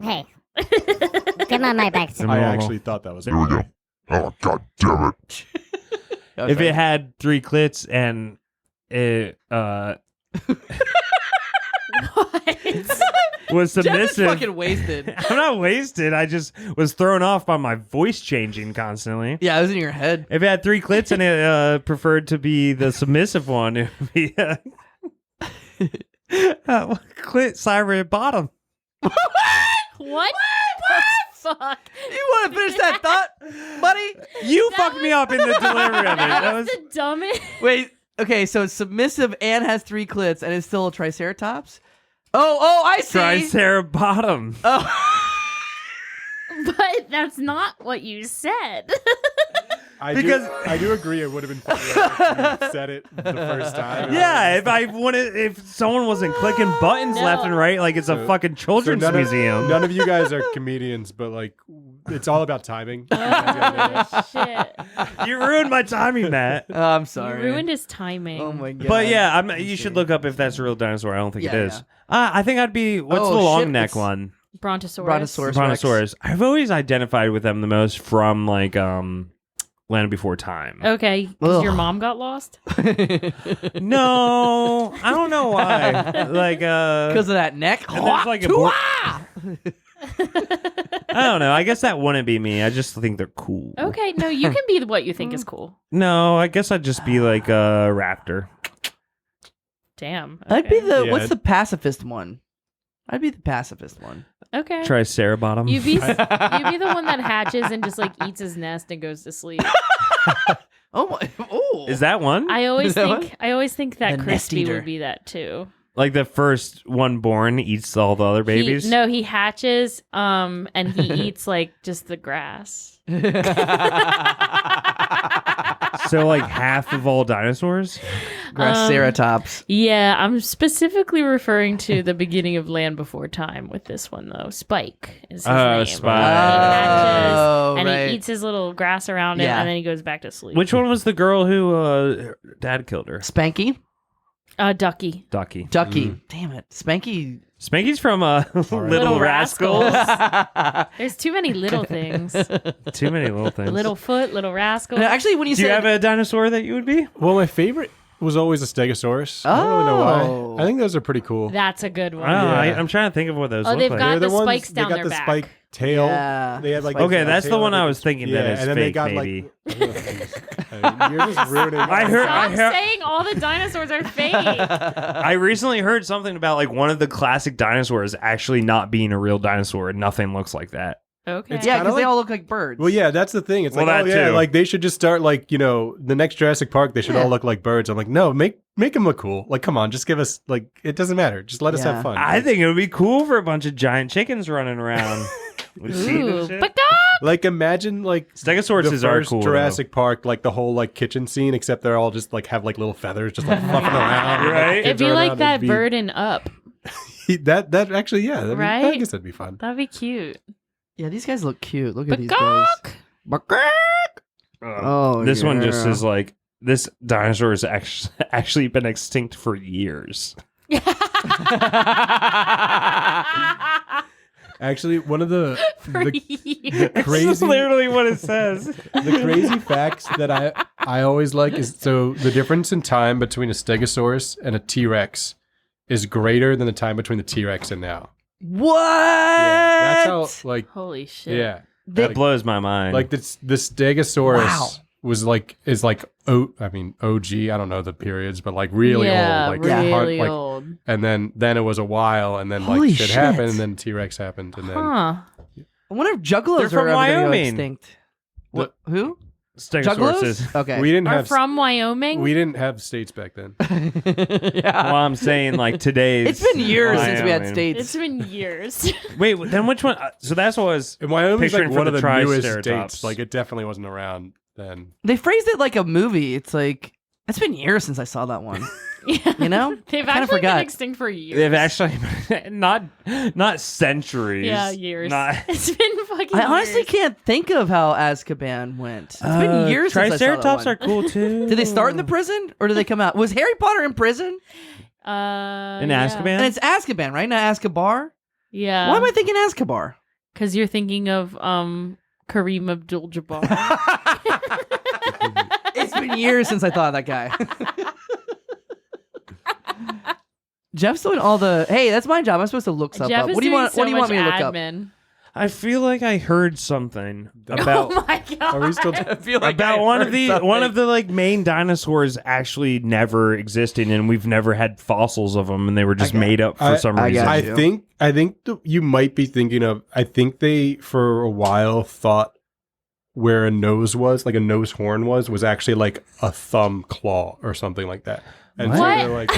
Hey, get my mic back. I actually thought that was There we go. Oh, god damn it. If it had 3 clits and it was Jeff is submissive. fucking wasted. I'm not wasted. I just was thrown off by my voice changing constantly. Yeah, it was in your head. If it had 3 clits and it preferred to be the submissive one, it would be clit cyber bottom. What the fuck? You want to finish that thought, buddy? You fucked me up in the delivery of it. That was That's the dumbest. Wait. Okay, so it's submissive and has 3 clits and it's still a triceratops. Oh, I see. tricerabottom. Oh. But that's not what you said. I Because- do agree it would have been funny if you said it the first time. Yeah, if someone wasn't clicking buttons No. left and right, like it's a fucking children's none museum. None of you guys are comedians, but like it's all about timing. Oh, shit. You ruined my timing, Matt. I'm You sorry. ruined his timing. Oh my god. But yeah, you should look up if that's a real dinosaur. I don't think Yeah, it is. I think I'd be what's Oh, the long shit, neck it's- one? Brontosaurus. Brontosaurus. Brontosaurus. I've always identified with them the most from like Land Before Time. Okay, because your Ugh. mom got lost. No, I don't know why. Like Because of that neck. and there's like a I don't know. I guess that wouldn't be me. I just think they're cool. Okay, no, you can be what you think is cool. No, I guess I'd just be like a raptor. Damn. I'd be okay. the Yeah. what's the pacifist one? I'd be the pacifist one. Okay. Tricerabottom. You'd be the one that hatches and just like eats his nest and goes to sleep. Oh my! Oh, Is that one? I always Is that think that The nest Crispy eater. would be that too. Like the first one born eats all the other babies? He hatches and he eats like just the grass. So like half of all dinosaurs? Graceratops. Yeah, I'm specifically referring to the beginning of Land Before Time with this one though. Spike is his name. Spike. And he hatches, and right. he eats his little grass around it, Yeah. and then he goes back to sleep. Which one was the girl who dad killed her? Spanky? Ducky. Ducky. Ducky. Damn it. Spanky. Spanky's from Little Little Rascals. There's too many little things. Too many little things. Littlefoot, Little Rascal. No, actually, when you Do you said... have a dinosaur that you would be? Well, my favorite was always a Stegosaurus. I don't really know Oh. why. I think those are pretty cool. That's a good one. Oh, Yeah. I'm trying to think of what those Oh, look they've like. got They're the ones- spikes down they got their the back. spike tail. Yeah. They had like Okay, the that's the tail one and I was thinking that is and then they fake, got maybe. You're just ruining. Stop saying all the dinosaurs are fake. I recently heard something about like one of the classic dinosaurs actually not being a real dinosaur. Nothing looks like that. Okay. Yeah, kinda because they like- all look like birds. Well, yeah, that's the thing. It's Well, like, that oh, yeah, too. like they should just start like, the next Jurassic Park, they should all look like birds. I'm like, no, make them look cool. Like, come on, just give us, like, it doesn't matter. Just let us Yeah. have fun. I think it would be cool for a bunch of giant chickens running around. With teeth and Ooh, shit. but Like, imagine, like, Stegosaurus the are first cool. Jurassic Park, like the whole, like, kitchen scene, except they're all just, like, have, like, little feathers just, like, fluffing around. Right? it'd Kids be are like around, that it'd be- bird in Up. That actually, yeah. I Right? guess that'd be fun. That'd be cute. Yeah, these guys look cute. Look at But these guys. Oh, This one just yeah. is like this dinosaur has actually been extinct for years. Actually, one of the It's crazy literally what it says. the crazy facts that I always like is so the difference in time between a Stegosaurus and a T-Rex is greater than the time between the T-Rex and now. What? Yeah, that's how like Holy shit. yeah. That blows my mind. Like the Stegosaurus Wow. was like OG. I don't know the periods, but like really yeah, old, like really like, old. and then it was a while, and then Holy like shit shit. happened, and then T-Rex happened, and then Huh. I wonder if juggalos They're from are ever gonna go Wyoming. extinct. What? Who? Stegosaurus Juggalos? is. Okay. we didn't Are have from Wyoming? we didn't have states back then. yeah. Well, I'm saying like today's. It's been years since we had Wyoming. states. It's been years. Wait, then which one? So that's what was. And Wyoming's Picturing like for one of the the newest Triceratops. states. Like it definitely wasn't around then. They phrased it like a movie. It's like it's been years since I saw that one. Yeah. You know? They've Kinda actually forgot. been extinct for years. They've actually not centuries. Yeah, years. Not, It's been fucking I honestly years. can't think of how Azkaban went. It's been years since I saw that Triceratops one. are cool too. Did they start in the prison or did they come out? Was Harry Potter in prison? in yeah. Azkaban? And it's Azkaban, right? Not Azkabar. Yeah. Why am I thinking Azkabar? Because you're thinking of Kareem Abdul-Jabbar. It's been years since I thought of that guy. Jeff's doing all the. Hey, that's my job. I'm supposed to look stuff Jeff up. is What do you doing want? so What do you want much me to look up? admin. I feel like I heard something about Oh my god. Are we still? I feel like about I one of heard the something. like main dinosaurs actually never existed, and we've never had fossils of them, and they were just Okay. made up for some I reason. got I you. think you might be thinking of. I think they for a while thought where a nose was, like a nose horn was actually like a thumb claw or something like that. And so What? they're like,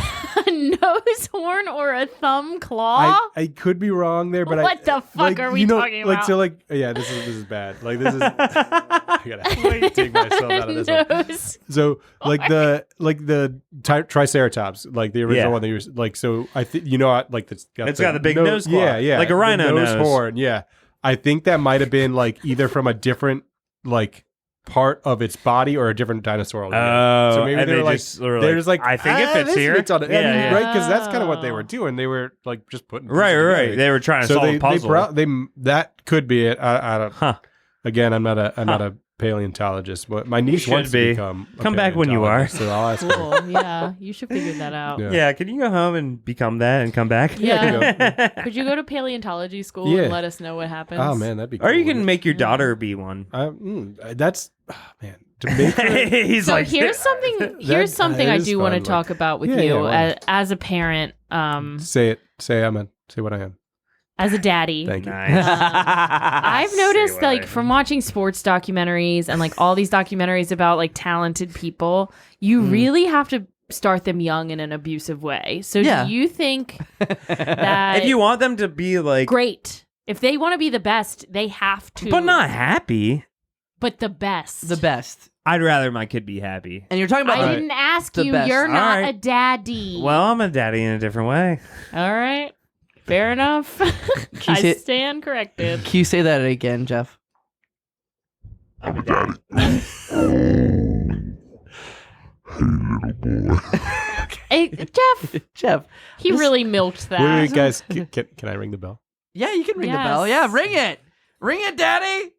A nose horn or a thumb claw? I could be wrong there, but What the fuck like, are we you know, talking like, about? So like, yeah, this is bad. Like this is. I gotta take myself out of this one. Nose. So like the Triceratops, like the original Yeah. one that you were like. So I think like it's got It's got the big nose claw. yeah, yeah, Like a the rhino nose. horn. Yeah, I think that might have been like either from a different like part of its body or a different dinosaur. altogether. Oh, so maybe and they're they like just were they're just like I think it fits this here. fits on it. Yeah, I mean, yeah. right? Because that's kind of what they Oh. were doing. They were like just putting Right, pieces right. together. They were trying to So solve they a puzzle. that could be it. I don't. Huh. Again, I'm not a paleontologist, but my niece should wants be. to become. a Come back when you are. paleontologist, So I'll ask her. Cool. Yeah, you should figure that out. Yeah. Yeah, can you go home and become that and come back? Yeah. Could you go to paleontology school Yeah. and let us know what happens? Oh man, that'd be. Cool. Or you can make your daughter be one. That's man. To make her, He's So like, here's something. Here's something that I is do want to fun, talk like- about with Yeah, you yeah, as a parent, say it. Say I'm a. Say what I am. as a daddy. Thank you. nice. I've noticed what I like am. from watching sports documentaries and like all these documentaries about like talented people, you really have to start them young in an abusive way. So Yeah. do you think that If you want them to be like, great. If they want to be the best, they have to but not happy. But the best. The best. I'd rather my kid be happy. And you're talking about I didn't ask the you. best. You're not All right. a daddy. Well, I'm a daddy in a different way. All right. Fair enough. you I say- stand corrected. Can you say that again, Jeff? I'm a daddy. Hey, little boy. Hey, Jeff, Jeff. he really milked that. Wait, guys, can I ring the bell? Yeah, you can ring the Yes. bell. Yeah, ring it. Ring it, Daddy.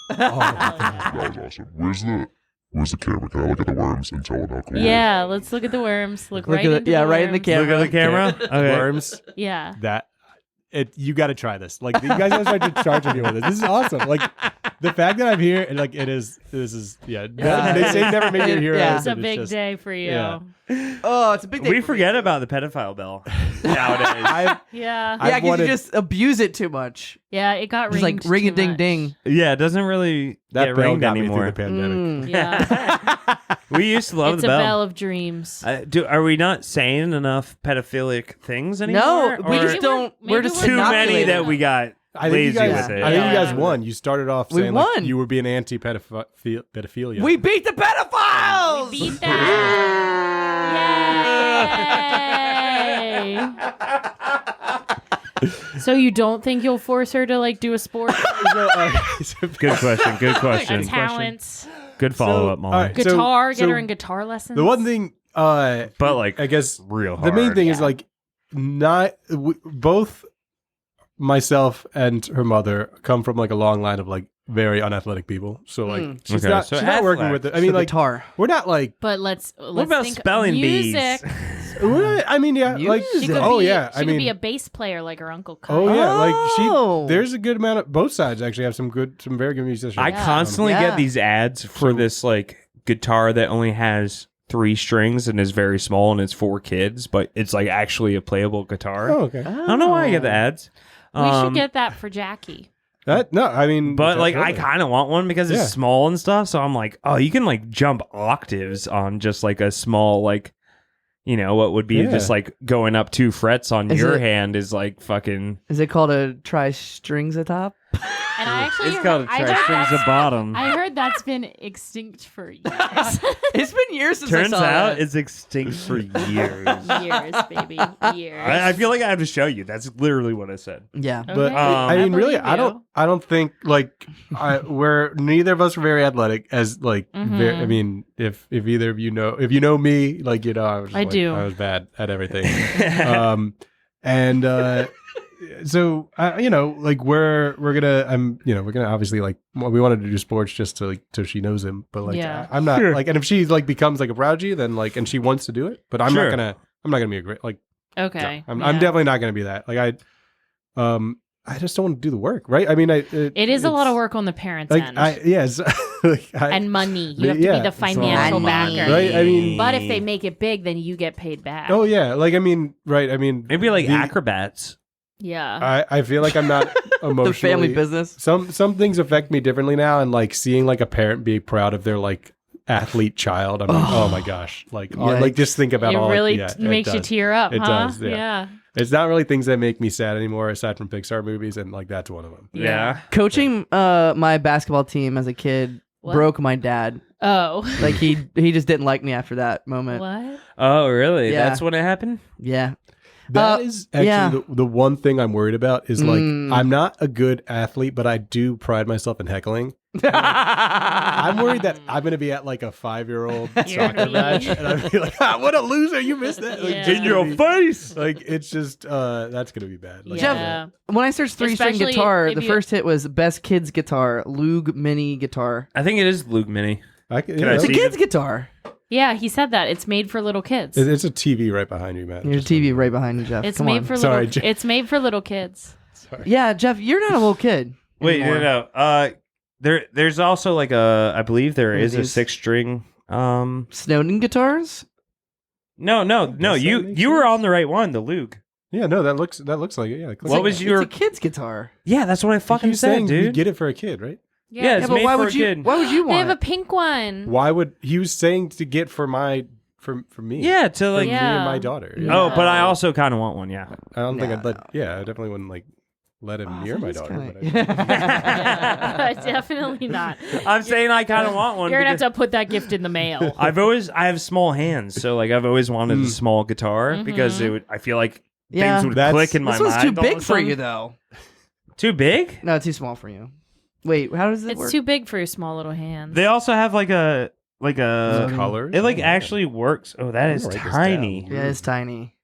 That was awesome. Where's the camera? Can I look at the worms and tell them how cool? Yeah, let's look at the worms. Look right at into yeah, the right in the worms. camera. Look at the camera. Okay. Worms. Yeah. That you got to try this. Like, you guys gotta start charging me with this. This is awesome. Like, the fact that I'm here and like this is Yeah. They say never make your hero. Yeah. It's a big day for you. yeah. Oh, it's a big day. We forget about the pedophile bell nowadays. Yeah. Yeah, I've because wanted- you just abuse it too much. Yeah, it got Just ringed like ring a too ding much. ding. Yeah, it doesn't really That get bell ringed got me anymore. through the pandemic. Yeah. We used to love It's the a bell. bell of dreams. Are we not saying enough pedophilic things anymore? No, we Or just don't. We're maybe just too many inoculated. that we got I think lazy you guys, with it. I think you Yeah. guys won. You started off We saying won. like you were being anti-pedophilia. We beat the pedophiles. Beat that. Yay. So you don't think you'll force her to like do a sport? Good question. Good A question. talent, Good follow up, Molly. all right. guitar, So- get her so in guitar lessons. The one thing, But like, I guess real hard. the main thing is Yeah. like both myself and her mother come from like a long line of like very unathletic people. So like she's Okay, not so she's not working athletes. with it. I mean, like guitar. we're not like But let's What about think spelling music. bees? I mean, yeah, like She could oh be, yeah, she I could mean, be a bass player like her uncle. Kyle. oh yeah, Oh. like there's a good amount of both sides actually have some very good musicians. I constantly Yeah. get these ads for this like guitar that only has 3 strings and is very small and it's for kids, but it's like actually a playable guitar. Oh, okay. I don't know why I get the ads. We should get that for Jackie. No, I mean, But like, I totally. kind of want one because it's Yeah. small and stuff. So I'm like, oh, you can like jump octaves on just like a small like, you know, what would be Yeah. just like going up 2 frets on Is your it- hand is like fucking. Is it called a tri strings atop? And I actually It's called a I heard tri-strings that's- a bottom. I heard that's been extinct for years. It's been years since Turns I saw out that. it's extinct for years. Years, baby. Years. I feel like I have to show you. That's literally what I said. Yeah. Okay. But I mean, really, believe I don't think like we're neither of us are very athletic. As like, I mean, if either of you know, if you know me, like you know, I was just, I like, do. I was bad at everything. So you know, like we're gonna obviously like we wanted to do sports just to like so she knows him, but like Yeah. I'm not Sure. like, and if she like becomes like a prodigy, then like and she wants to do it, but I'm Sure. not gonna be a great like. Okay. I'm yeah. definitely not going to be that. Like I just don't want to do the work, right? I mean, It is a lot of it's- work on the parents' Like end. like, And money. You have to yeah, be the it's a lot of financial money. backer. right? I mean, But if they make it big, then you get paid back. oh yeah, like I mean, right? I mean, Maybe like the- acrobats. Yeah. I feel like I'm not emotionally. The family business. Some things affect me differently now, and like seeing like a parent be proud of their like athlete child. I'm like, oh my gosh, like like just think about it all. really yeah, it makes you does. tear up, It huh? does, yeah. It's not really things that make me sad anymore, aside from Pixar movies, and like that's one of them. Yeah. Coaching my basketball team as a kid What? broke my dad. Oh. Like he just didn't like me after that moment. What? Oh, really? Yeah. That's when it happened? Yeah. That is actually yeah. the one thing I'm worried about is like Mm. I'm not a good athlete, but I do pride myself in heckling. I'm worried that I'm going to be at like a 5-year-old You're soccer mean. match and I'm be like, what a loser! You missed that. Like, Yeah. just In your gonna be- face. Like it's just that's going to be bad. Like, Yeah. When I searched 3-string Especially guitar, if the you- first hit was best kids guitar, Loog mini guitar. I think it is Luke Mini. Can I It's a see kids guitar. Yeah, he said that. It's made for little kids. It's a TV right behind you, Matt. There's a TV right behind you, Jeff. It's Come made on. for Sorry, little Jeff. It's made for little kids. Yeah, Jeff, you're not a little kid. Wait, anymore. no. There's also like I believe there is a Is- 6-string. Snowden guitars? No. Does that You make were sense? on the right one, the Luke. Yeah, no, that looks like it. Yeah. What was your? It's a kid's guitar. Yeah, that's what I fucking said, You dude. get it for a kid, right? Yeah, it's but made why for would a you? kid. Why would you They want have a it? pink one. Why would he was saying to get for my for me? Yeah, to for like. me Yeah. and my daughter. Yeah. Oh, but I also kind of want one. Yeah. I don't think No, I'd let. Yeah, I definitely wouldn't like. let him near my daughter. But Definitely not. I'm saying I kind of want one. You're gonna because have to put that gift in the mail. I have small hands, so like I've always wanted a small guitar because I feel like things would click in my This mind. one's too all of big a for sudden. you, though. Too big? No, too small for you. Wait, how does it work? It's too big for your small little hands. They also have like a colors. It like actually works. Oh, that is write this tiny. down. Yeah, it's tiny.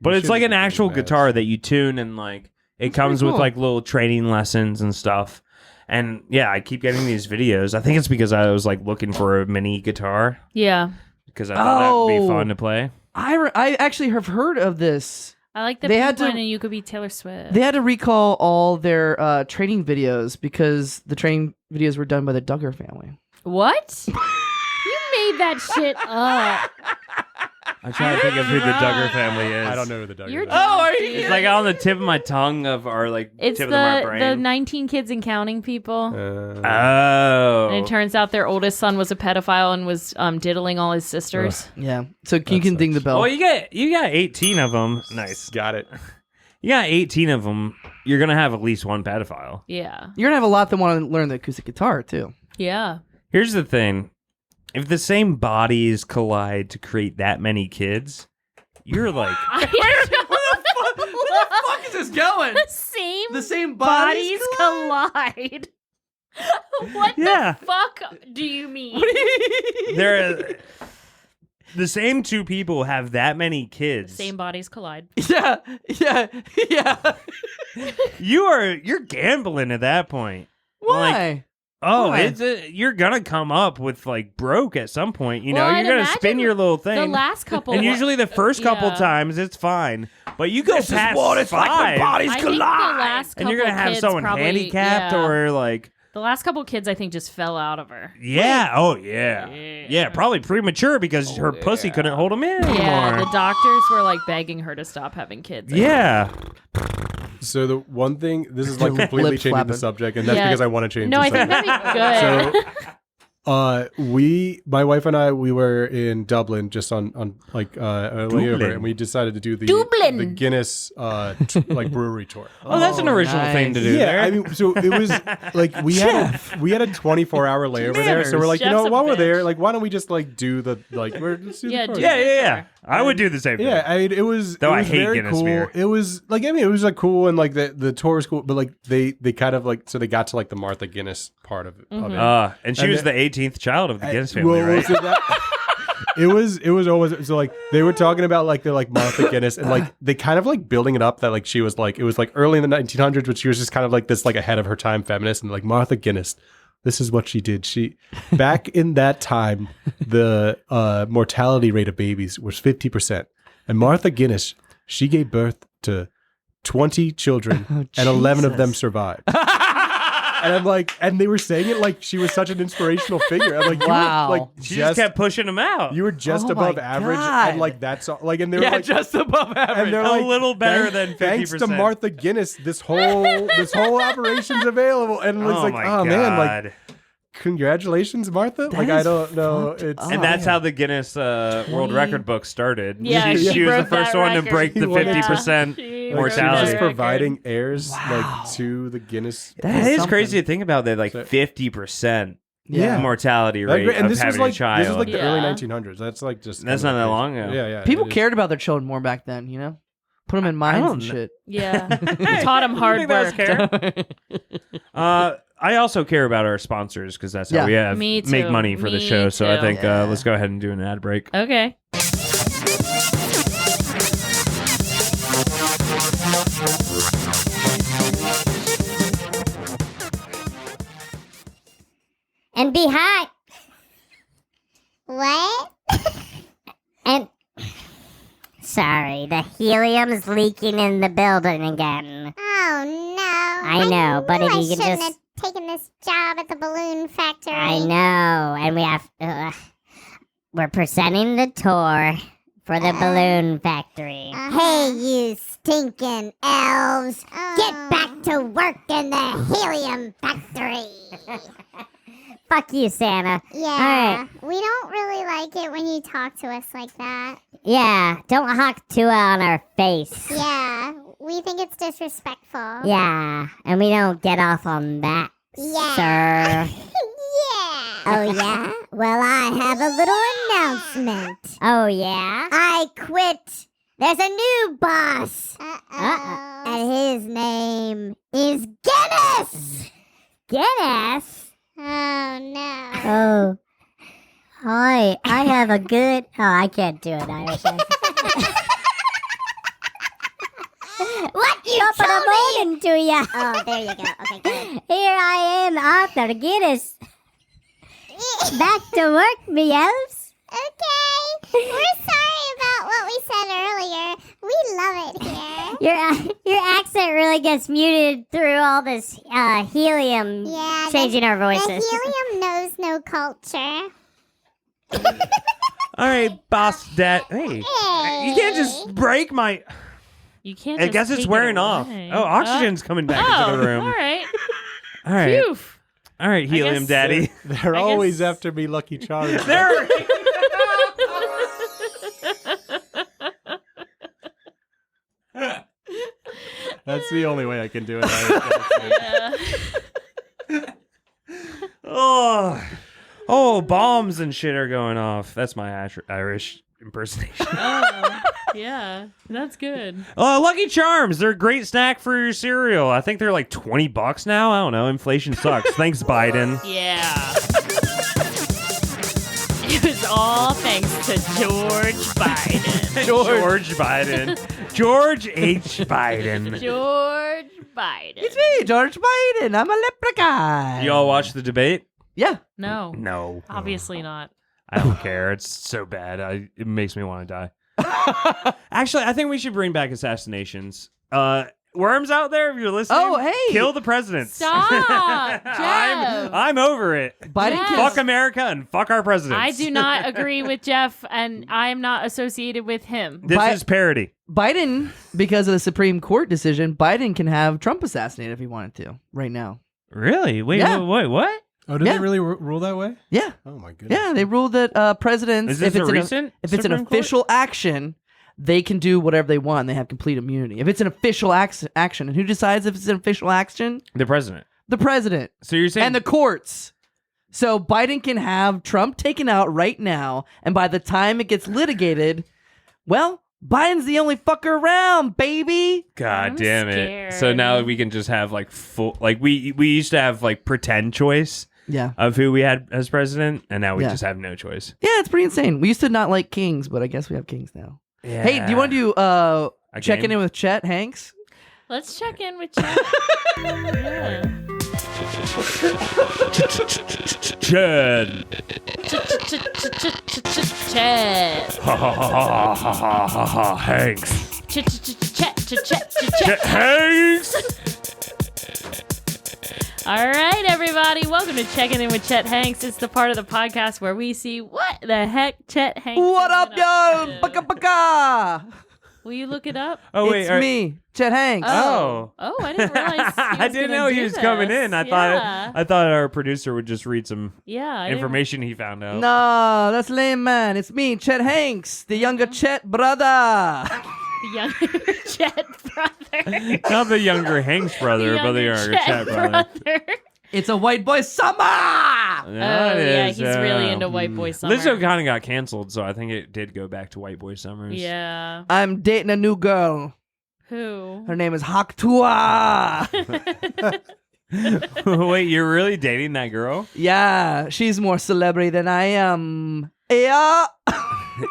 But it's like an shouldn't do actual that. guitar that you tune and like it comes pretty with cool. like little training lessons and stuff. And yeah, I keep getting these videos. I think it's because I was like looking for a mini guitar Yeah. because I thought that would be fun to play. I actually have heard of this. I like the They pink had to- one, and you could be Taylor Swift. They had to recall all their training videos because the training videos were done by the Duggar family. What? You made that shit up. I'm trying to think of who the Duggar family is. I don't know who the Duggar You're is. drunk, dude. It's like on the tip of my tongue of our like It's tip of my the brain. 19 kids and counting people. Oh. And it turns out their oldest son was a pedophile and was diddling all his sisters. Yeah. So you can ding the bell. Well, you got 18 of them. Nice. Got it. You got 18 of them. You're gonna have at least one pedophile. Yeah. You're gonna have a lot that want to learn the acoustic guitar too. Yeah. Here's the thing: if the same bodies collide to create that many kids, you're like, Where the fuck is this going? The same bodies collide. What Yeah. the fuck do you mean? they're the same two people have that many kids. Same bodies collide. Yeah. You're gambling at that point. Why? Oh, Why? you're gonna come up with like broke at some point. You Well, know, I'd you're gonna spin imagine your little thing. The last couple, and usually the first couple Yeah. times it's fine, but you go past five, I think the last couple and you're gonna have kids someone probably, handicapped yeah. or like. The last couple kids, I think, just fell out of her. Yeah. Oh, yeah. Yeah. Probably premature because her pussy couldn't hold him in Yeah, anymore. the doctors were like begging her to stop having kids. I Yeah. So the one thing, this is like completely Lip changing flapping. the subject, and that's Yeah. because I want to change No, the I think subject. that'd be good. My wife and I, we were in Dublin just on a layover, Dublin. and we decided to do the Dublin. Guinness like brewery tour. Oh, that's an original thing to do Yeah, there. I mean, so it was like we had a 24-hour layover there, so we're like, Jeff's a while we're there, bitch. like, why don't we just like do the like let's do the Yeah, tour. do yeah. I would do the same thing. Yeah, I mean, it was. Though it I was hate very Guinness cool. beer. It was like, I mean, it was like cool and like the tour was cool, but like they kind of like, so they got to like the Martha Guinness part of it. And she And was the- the 18th child of the Guinness family, Well, right? so it was always so like they were talking about like the like Martha Guinness and like they kind of like building it up that like she was like it was like early in the 1900s, but she was just kind of like this like ahead of her time feminist and like Martha Guinness. This is what she did. She back in that time, the mortality rate of babies was 50%, and Martha Guinness, she gave birth to 20 children, and 11 of them Jesus. survived. And I'm like, and they were saying it like she was such an inspirational figure. I'm like, Wow. you were like She just kept pushing them out. you were just Oh above my average, God. and like that's all, like, and they were Yeah, like, just above average. and they're A like, little better than Thanks to 50%. Martha Guinness, this whole operation's available, and it's Oh like, my oh God. man, like, congratulations, Martha. Like, I is don't know, fucked it's up. And that's how the Guinness World Record book started. Yeah, she she was the broke first that one to record. break the Yeah. 50% She like, she was mortality. just record. providing heirs Wow. like to the Guinness. That is something. crazy to think about that, like So- 50% Yeah. mortality That- rate and of this having was like a child. this is like the early Yeah. 1900s. That's like just That's kinda not that crazy. long ago. Yeah. People it is. cared about their children more back then, you know? Put them in mines don't and kn- shit. Yeah. Taught him hard think that work. was care? I also care about our sponsors because that's how Yeah. we have Me make too. money for the Me show. So I too. think Yeah. let's go ahead and do an ad break. Okay. And be hot. What? And sorry, the helium's leaking in the building again. Oh no! I know, but if you could just have taken this job at the balloon factory. I know, and we have. We're presenting the tour for the balloon factory. Hey, you stinking elves! Get back to work in the helium factory. Fuck you, Santa. Yeah, we don't really like it when you talk to us like that. Yeah, don't hawk Tua on our face. Yeah, we we think it's disrespectful. Yeah, and we don't get off on that, Yeah. sir. Yeah. Oh, yeah? Well, I have a little announcement. Oh, yeah? I quit. There's a new boss. Uh-oh. And his name is Guinness. Guinness? Oh, no. Oh. Hi, I have a good... Oh, I can't do it, Irish. What you told me? To ya. Oh, there you go. Okay, good. Here I am, Arthur Guinness. Back to work, me elves. Okay. We're sorry about what we said earlier. We love it here. Your accent really gets muted through all this helium Yeah. changing our The voices. helium knows no culture. All right, boss dad. Hey, you can't just break my. You can't. I just guess it's take it wearing off. away. Oh, oxygen's coming back into the room. All right. All right. Phew. All right, helium guess- daddy. They're I always guess- after me, Lucky Charms. There. That's the only way I can do it. Yeah. Oh, bombs and shit are going off. That's my Irish impersonation. Oh, yeah. That's good. Oh, Lucky Charms. They're a great snack for your cereal. I think they're like $20 now. I don't know. Inflation sucks. Thanks, Biden. Yeah. It was all thanks to George Biden. George Biden. George H. Biden. George Biden. It's me, George Biden. I'm a leprechaun. You all watch the debate? Yeah. No. No. Obviously not. I don't care. It's so bad. It makes me want to die. Actually, I think we should bring back assassinations. Worms out there, if you're listening. Oh, hey. Kill the presidents. Stop, Jeff. I'm over it. Biden Yes. Fuck America and fuck our presidents. I do not agree with Jeff, and I'm not associated with him. This Bi- is parody. Biden, because of the Supreme Court decision, Biden can have Trump assassinated if he wanted to right now. Really? Wait, Yeah. wait, what? Oh, did Yeah. they really rule that way? Yeah. Oh my goodness. Yeah, they ruled that presidents, Is this if it's a an, recent if it's an Supreme Court? official action, they can do whatever they want. They have complete immunity. If it's an official action, and who decides if it's an official action? The president. The president So you're saying and the courts. So Biden can have Trump taken out right now, and by the time it gets litigated, well, Biden's the only fucker around, baby. God I'm damn it. So scared. now we can just have like full like we used to have like pretend choice Yeah. of who we had as president, and now we Yeah. just have no choice. Yeah, it's pretty insane. We used to not like kings, but I guess we have kings now. Yeah. Hey, do you want to do A checking game? in with Chet Hanks? Let's check in with Jeff. Yeah. Chad. Chet. Ha ha ha ha ha ha ha ha Hanks. Chet. Hanks. All right, everybody. Welcome to Checking In with Chet Hanks. It's the part of the podcast where we see what the heck Chet Hanks What has up, been yo? to. Baka baka. Will you look it up? Oh wait, It's me, Chet Hanks. Oh. Oh, I didn't realize. He was I didn't gonna know he do was coming this. in. I Yeah. thought our producer would just read some Yeah. I didn't- information he found out. No, that's lame, man. It's me, Chet Hanks, the younger Chet brother. The younger Chet brother. Not the younger Hanks brother, but the younger Chet brother. It's a white boy summer. That Oh, yeah, is, he's really into White Boy Summer. Lizzo kind of got canceled, so I think it did go back to White Boy Summers. Yeah. I'm dating a new girl. Who? Her name is Haktua. Wait, you're really dating that girl? Yeah, she's more celebrity than I am. Yeah.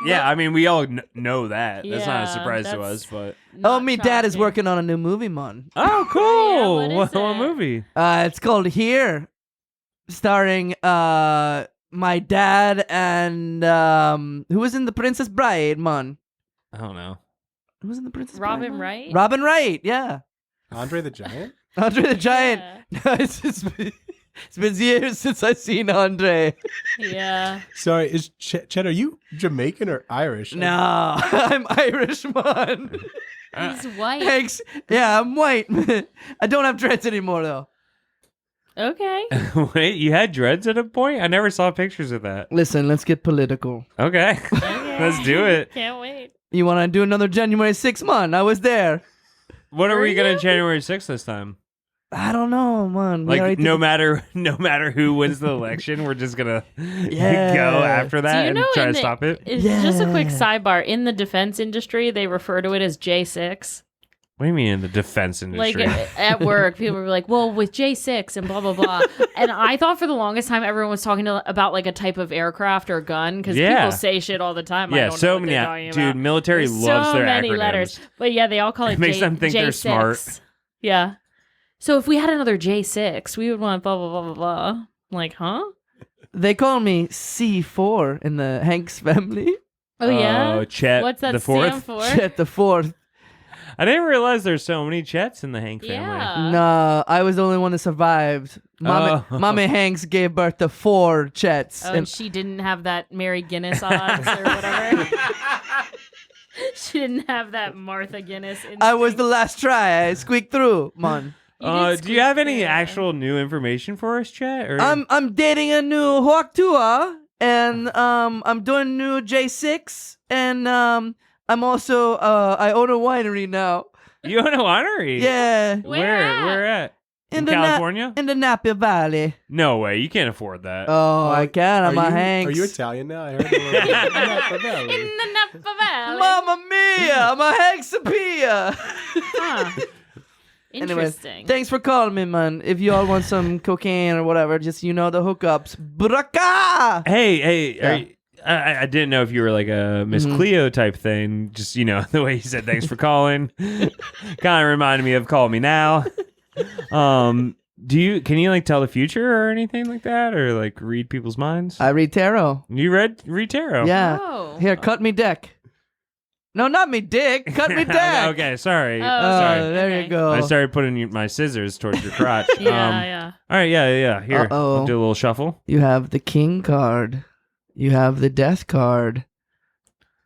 Yeah, I mean, we all know that. That's not a Yeah, surprise to that's us, but. Oh, me dad is shocking. working on a new movie, man. Oh, cool. what is What it? movie? It's called Here, starring my dad and who was in The Princess Bride, man. I don't know. Who was in The Princess Bride? Robin man? Wright? Robin Wright, yeah. Andre the Giant? Andre the Giant. Yeah. No, it's been years since I've seen Andre. Yeah. Sorry, is Chet, are you Jamaican or Irish? No, I'm Irish, man. He's white. Thanks. Yeah, I'm white. I don't have dreads anymore, though. Okay. Wait, you had dreads at a point? I never saw pictures of that. Listen, let's get political. Okay. Okay. Let's do it. Can't wait. You want to do another January 6th, man? I was there. What are we Were gonna you? January 6th this time? I don't know, man. We already Like no did- matter who wins the election, we're just gonna Yeah. go after that Do you and know try in to the- stop it. It's just a quick Yeah. sidebar. In the defense industry, they refer to it as J6. What do you mean in the defense Like industry? at work, people were like, "Well, with J6 and blah blah blah," and I thought for the longest time everyone was talking about like a type of aircraft or gun because Yeah. people say shit all the time. I yeah, don't know so what many. they're talking Dude, about. military There's loves so their many acronyms. letters, but yeah, they all call it Makes them think they're J6. smart. Yeah. So if we had another J6, we would want blah blah blah blah blah. Like, huh? They call me C4 in the Hanks family. Oh yeah. Chet. What's that the fourth? stand for? Chet the fourth. I didn't realize there's so many Chets in the Hank family. Yeah. Nah, I was the only one that survived. Mommy Hanks gave birth to 4 Chets. Oh, and she didn't have that Mary Guinness odds or whatever. She didn't have that Martha Guinness. I was the instinct. last try. I squeaked through, man. Do you have any actual new information for us, Chet? Or? I'm dating a new Hawk Tua, and I'm doing new J6, and I'm also I own a winery now. You own a winery? Yeah, Where at? In the California? in the Napa Valley. No way. You can't afford that. Oh, I can. I'm a Hanks. Are you Italian now? I heard a little Napa Valley. In the Napa Valley. Mamma mia! I'm a Hanksapia. Huh. Anyways, Interesting. thanks for calling me, man. If you all want some cocaine or whatever, just the hookups. Braca! Hey, Yeah. I didn't know if you were like a Miss Cleo type thing. Just, the way you said thanks for calling. Kind of reminded me of Call Me Now. Can you like tell the future or anything like that? Or like read people's minds? I read tarot. You read tarot? Yeah. Oh. Here, cut me dick. No, not me dick. Cut me dick. Okay, sorry. Oh, sorry. there Okay. you go. I started putting my scissors towards your crotch. Yeah. All right, yeah. Here, Uh-oh. I'll do a little shuffle. You have the king card. You have the death card.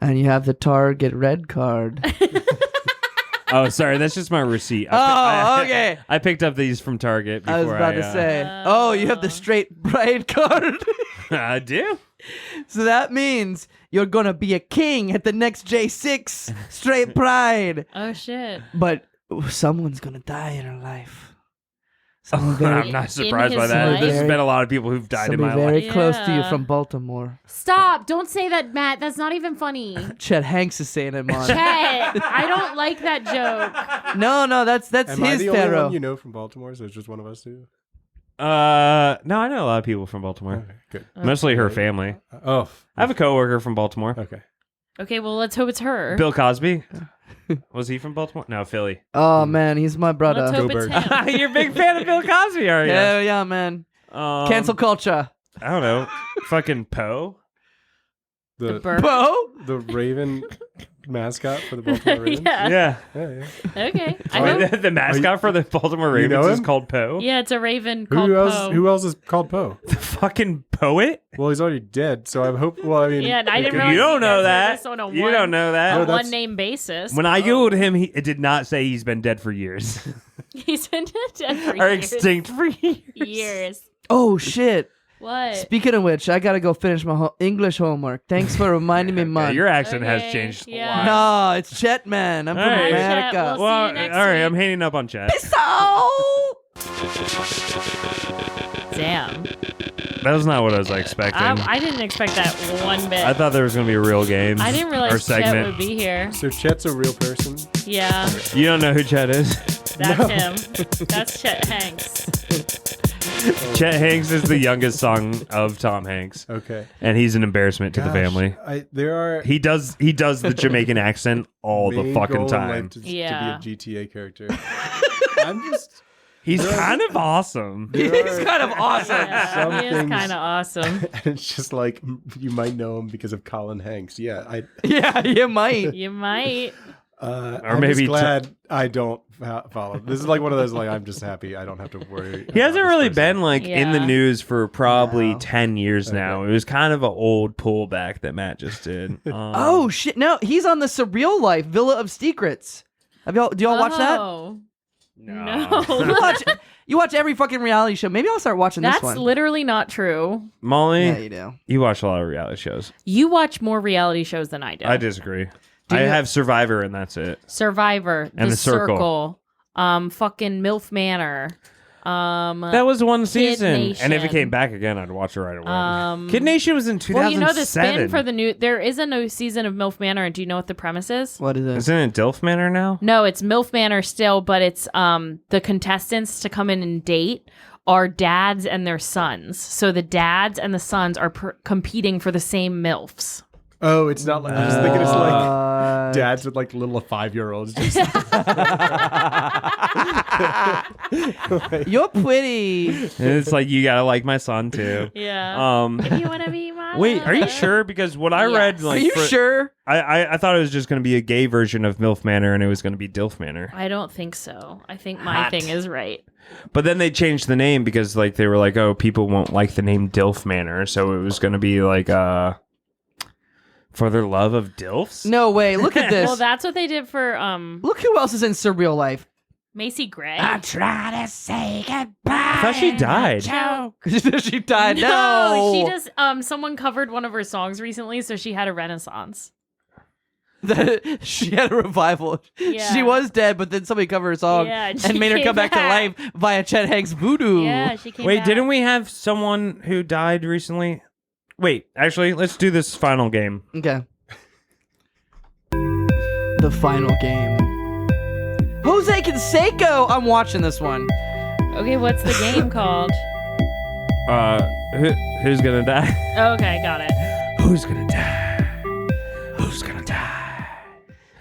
And you have the target red card. Oh, sorry, that's just my receipt. Okay. I picked up these from Target before I was about to say. Oh, you have the straight bride card. I do. So that means you're going to be a king at the next J6 straight pride. Oh shit. But someone's going to die in her life. Someone I'm very, not surprised by his that. life? There's been a lot of people who've died in somebody my very life. close to you Yeah. from Baltimore. Stop! Don't say that, Matt. That's not even funny. Chet Hanks is saying it, man. Chet, I don't like that joke. No, that's Am I his the only tarot. one you know from Baltimore? So it's just one of us two? No, I know a lot of people from Baltimore. Okay, good. Mostly her family. Oh, I have a coworker from Baltimore. okay. Okay, well, let's hope it's her. Bill Cosby. Was he from Baltimore? No, Philly. Oh man, he's my Let's brother. hope Go it's Birds. him. You're a big fan of Bill Cosby, are you? Hell yeah, man. Cancel culture. I don't know. Fucking Poe. The The bird. Bo? the Raven mascot for the Baltimore Ravens. Yeah. Yeah. Yeah. Okay. I Wait, hope. the mascot for the Baltimore You know Ravens is him? called Poe. Yeah, it's a raven called Who else? Poe. Who else is called Poe? The fucking poet. Well, he's already dead. So I hope. Well, I mean, Yeah, and I didn't okay. realize You don't know guys that. did this on a You one- don't know a that. No, that's- one-name basis. When I googled him, it did not say he's been dead for years He's been dead for or years. extinct for years. Years. Oh shit. What? Speaking of which, I gotta go finish my English homework. Thanks for reminding me, Yeah, man. your accent has Okay, changed yeah. a lot. No, it's Chet, man. I'm All from right. America. Chet, we'll Well, see you next all right, week. I'm hanging up on chat. So. Damn. That was not what I was expecting. I didn't expect that one bit. I thought there was going to be a real game. I didn't or realize Chet segment. would be here. So Chet's a real person. Yeah, You don't know who Chet is? that's him. That's Chet Hanks. Chet Hanks is the youngest son of Tom Hanks, Okay. and he's an embarrassment to the Gosh, family. There are He does the Jamaican accent all the main fucking goal in time. life to Yeah. be a GTA character. I'm just. He's kind of awesome. He's kind of awesome. Yeah, he is things- kind of awesome. It's just like you might know him because of Colin Hanks. Yeah, Yeah, you might. You might. I'm maybe just glad I don't follow. This is like one of those like I'm just happy I don't have to worry. He hasn't about this really person. been like in the Yeah. news for probably No. 10 years now. Okay. It was kind of an old pullback that Matt just did. Oh shit! No, he's on the Surreal Life Villa of Secrets. Do y'all watch that? Oh. no. You watch every fucking reality show. Maybe I'll start watching That's this one. literally not true. Molly, Yeah, you do. you watch a lot of reality shows. You watch more reality shows than I do. I disagree. I have Survivor, and that's it. Survivor, And The Circle. Fucking MILF Manor. That was one season, Nation. and if it came back again, I'd watch it right away. Kid Nation was in 2007. Well, you know the spin for the new. There is a new season of MILF Manor, and do you know what the premise is? What is it? Isn't it Dilf Manor now? No, it's MILF Manor still, but it's the contestants to come in and date are dads and their sons. So the dads and the sons are competing for the same MILFs. Oh, it's not like I was thinking it's like dads with like little 5-year-olds. Just You're pretty. It's like you gotta like my son too. Yeah. If you want to be my Wait, are you lover. sure? Because what I read, Are like, you sure? I thought it was just gonna be a gay version of MILF Manor, and it was gonna be Dilf Manor. I don't think so. I think my thing is right. But then they changed the name because like they were like, oh, people won't like the name Dilf Manor, so it was gonna be like for their love of Dilfs. No way. Look at this. Well, that's what they did for Look who else is in Surreal Life. Macy Gray. try to say goodbye. I thought she died. She died. No, No. she just someone covered one of her songs recently, so she had a renaissance. She had a revival. Yeah. She was dead, but then somebody covered her song Yeah, and she made her came come back to back. life via Chet Hanks voodoo. Yeah, she came Wait, back. didn't we have someone who died recently? Wait, actually, let's do this final game. Okay. The final game. Jose Canseco. I'm watching this one. Okay, what's the game called? Who's gonna die? Okay, got it. Who's gonna die? Who's gonna die?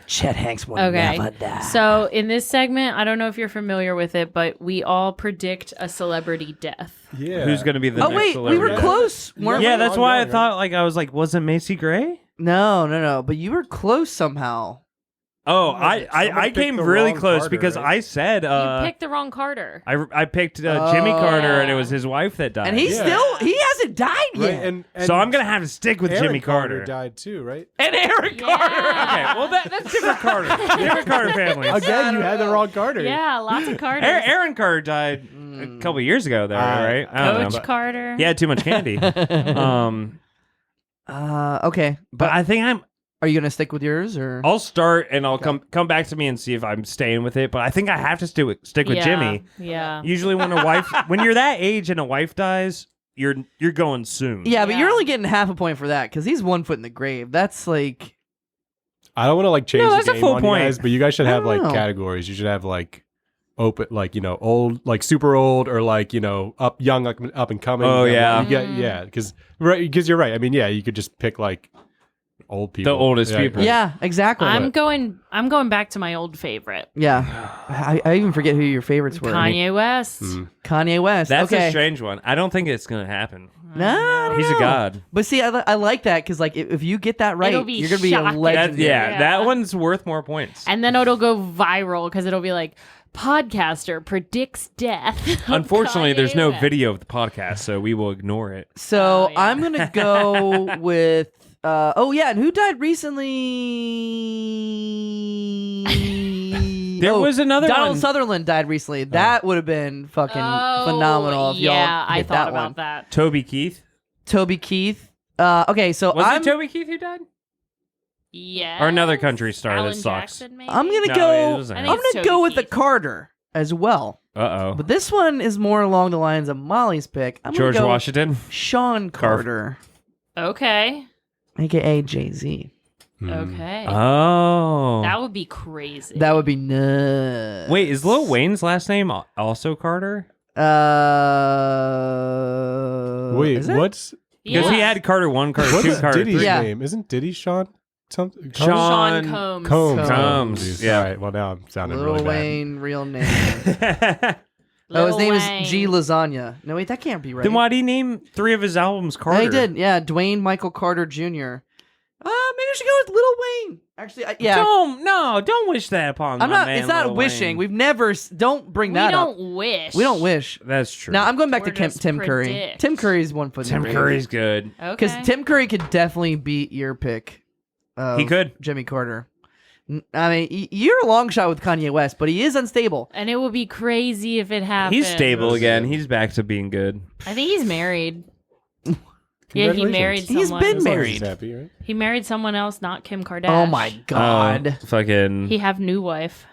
Chet Hanks will Okay. never die. So in this segment, I don't know if you're familiar with it, but we all predict a celebrity death. yeah. Who's gonna be the Oh next wait, we were celebrity? close. Weren't Yeah, we? that's why I thought like I was like, wasn't Macy Gray? No. But you were close somehow. Oh, Someone I picked came the really wrong close Carter, because right? I said You picked the wrong Carter. I picked Jimmy Carter and it was his wife that died. And he hasn't died Right, yet. and so I'm gonna have to stick with Aaron Jimmy Carter. died too, right? And Eric Carter. Okay, well that's different Carter. Different Carter families. Again, you had the wrong Carter. Yeah, lots of Carters. Aaron Carter died a couple years ago, though, right? I don't Coach know. Carter. He had too much candy. Okay. But I think Are you gonna stick with yours or? I'll start and I'll come back to me and see if I'm staying with it. But I think I have to stick with Yeah, Jimmy. Yeah. Usually, when you're that age and a wife dies, you're going soon. Yeah, but Yeah. you're only getting half a point for that because he's 1 foot in the grave. That's like I don't want to like change No, the that's a game full on point. you guys, but you guys should I have don't like know. categories. You should have like open, like old, like super old, or like up young, like up and coming. Oh, yeah. Yeah, because you're right. I mean, yeah, you could just pick like old people, The oldest people. yeah, exactly. I'm going back to my old favorite. Yeah, I even forget who your favorites were. Kanye West. Kanye West. That's okay. a strange one. I don't think it's gonna happen. No, I don't He's know. a god. But see, I like that because like if you get that right, It'll be you're gonna be a shocking. legend. Yeah. That one's worth more points. And then it'll go viral because it'll be like, podcaster predicts death. of Unfortunately, Kanye there's no West. video of the podcast, so we will ignore it. So Oh, yeah. I'm gonna go with. And who died recently? There was another Donald one. Sutherland died recently. That would have been fucking phenomenal if y'all Yeah, I hit thought that about one. that. Toby Keith. Toby Keith. Okay, so Was I'm it Toby Keith who died? Yeah. Or another country star Alan that sucks. Jackson, maybe? I'm gonna No, go. it wasn't I'm him. think it's gonna go Toby with the Keith. Carter as well. Uh-oh. But this one is more along the lines of Molly's pick. I'm George gonna go Washington. Sean Carter, Okay. aka Jay-Z. Okay. Oh. That would be crazy. That would be nuts. Wait, is Lil Wayne's last name also Carter? Wait, is it? what's Because he had Carter 1, Carter 2, Carter Diddy's 3. Yeah. name? Isn't Diddy Sean? Something? Sean Combs. Combs. Yeah. All right. Well, now I'm sounding Lil really bad. Wayne, real name. Lil his name Wayne. is G Lasagna. No, wait, that can't be right. Then why did he name 3 of his albums Carter? No, he did. Yeah, Dwayne Michael Carter Jr. Maybe I should go with Lil Wayne. Actually, yeah. Don't wish that upon I'm my not. man, It's not Lil wishing. Wayne. We've never. Don't bring We that up. don't wish. We don't wish. That's true. Now I'm going back We're to just Tim Curry. predict. Tim Curry's 1 foot. Tim Curry's good. Okay. Because Tim Curry could definitely beat your pick. He could. Jimmy Carter. I mean, you're a long shot with Kanye West, but he is unstable. And it would be crazy if it happened. He's stable again. He's back to being good. I think he's married. Yeah, he Congratulations. married someone. He's been As long as married. he's happy, right? He married someone else, not Kim Kardashian. Oh my god. Fucking. He have new wife.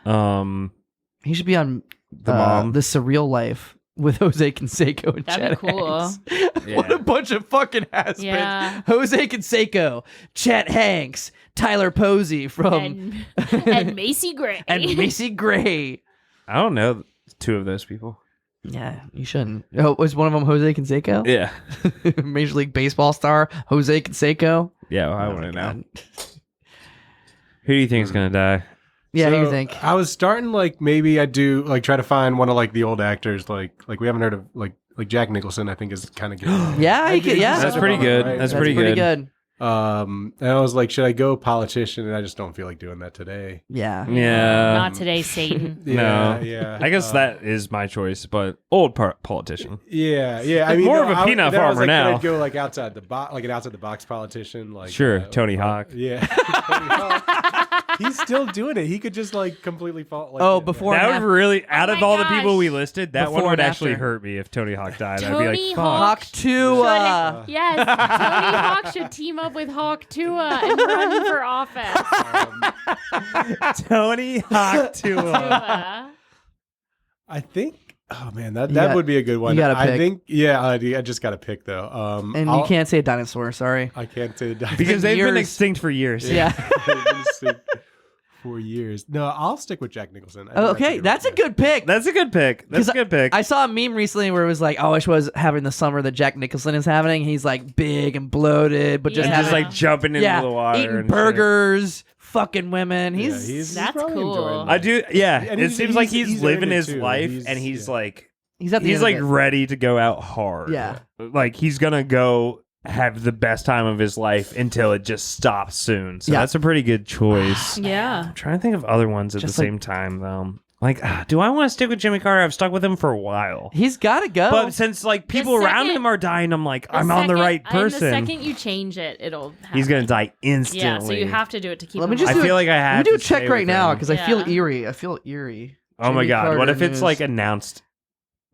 He should be on The mom. The Surreal Life with Jose Canseco and That'd be Chet cool. Hanks. What a bunch of fucking has-beens. Yeah. Jose Canseco, Chet Hanks, Tyler Posey from And Macy Gray. and Macy Gray. I don't know two of those people. Yeah, you shouldn't. Oh, was one of them Jose Canseco? Yeah. Major League Baseball star Jose Canseco. Yeah, well, I Oh want my to know. God. Who do you think is going to die? Yeah, So, who you think? I was starting like maybe I do like try to find one of like the old actors like we haven't heard of like Jack Nicholson. I think is kind of good. Yeah, he could, yeah. That's pretty good. Right? That's pretty good. And I was like, should I go politician? And I just don't feel like doing that today. Yeah. Yeah. Not today, Satan. No. Yeah. I guess that is my choice, but old politician. Yeah, yeah. I mean, More of a peanut then I was farmer like, now. Could I go like outside the box, like an outside the box politician, like Sure, Tony Hawk. Yeah, Tony Hawk. He's still doing it. He could just like completely fall. Like, Oh, before That and would after. really, out Oh of my all the people gosh. we listed, that one Before would and actually after. hurt me if Tony Hawk died. I'd Tony be like, Hawk. Hawk Tua. Yes, Tony Hawk should team up with Hawk Tua and run for office. fuck. Tony Hawk Tua. Tua. I think. Oh man, that You got- would be a good one. you gotta I pick. think. Yeah, I just got to pick though. And you can't say dinosaur, sorry. I can't say that Because they've been Years. extinct for years. Yeah. They've been sick for years. No, I'll stick with Jack Nicholson. I think Okay, that's a good pick. That's a good pick. That's a 'Cause good pick. I saw a meme recently where it was like, oh, I wish I was having the summer that Jack Nicholson is having. He's like big and bloated, but just Yeah. just having, like jumping into yeah, the water eating and burgers, fucking women. Yeah, He's That's probably cool. enjoying shit. I that. do. Yeah, And it he's- seems like he's he's living earned it his too. life, and he's yeah. like he's at the he's end like of it. ready to go out hard. Yeah. like he's gonna go have the best time of his life until it just stops soon. So Yeah. that's a pretty good choice. Yeah. I'm trying to think of other ones at Just the like- same time though. Like, do I want to stick with Jimmy Carter? I've stuck with him for a while. He's got to go. But since like people around second- him are dying, I'm like, The I'm on the second- right and person. the second you change it, it'll happen. He's gonna die instantly. Yeah, so you have to do it to keep Let me him just I alive. do feel it- like I have Let me do a to check stay right with now him. because I feel Yeah. eerie. I feel eerie. Oh my Jimmy god! What Carter if it's news. like announced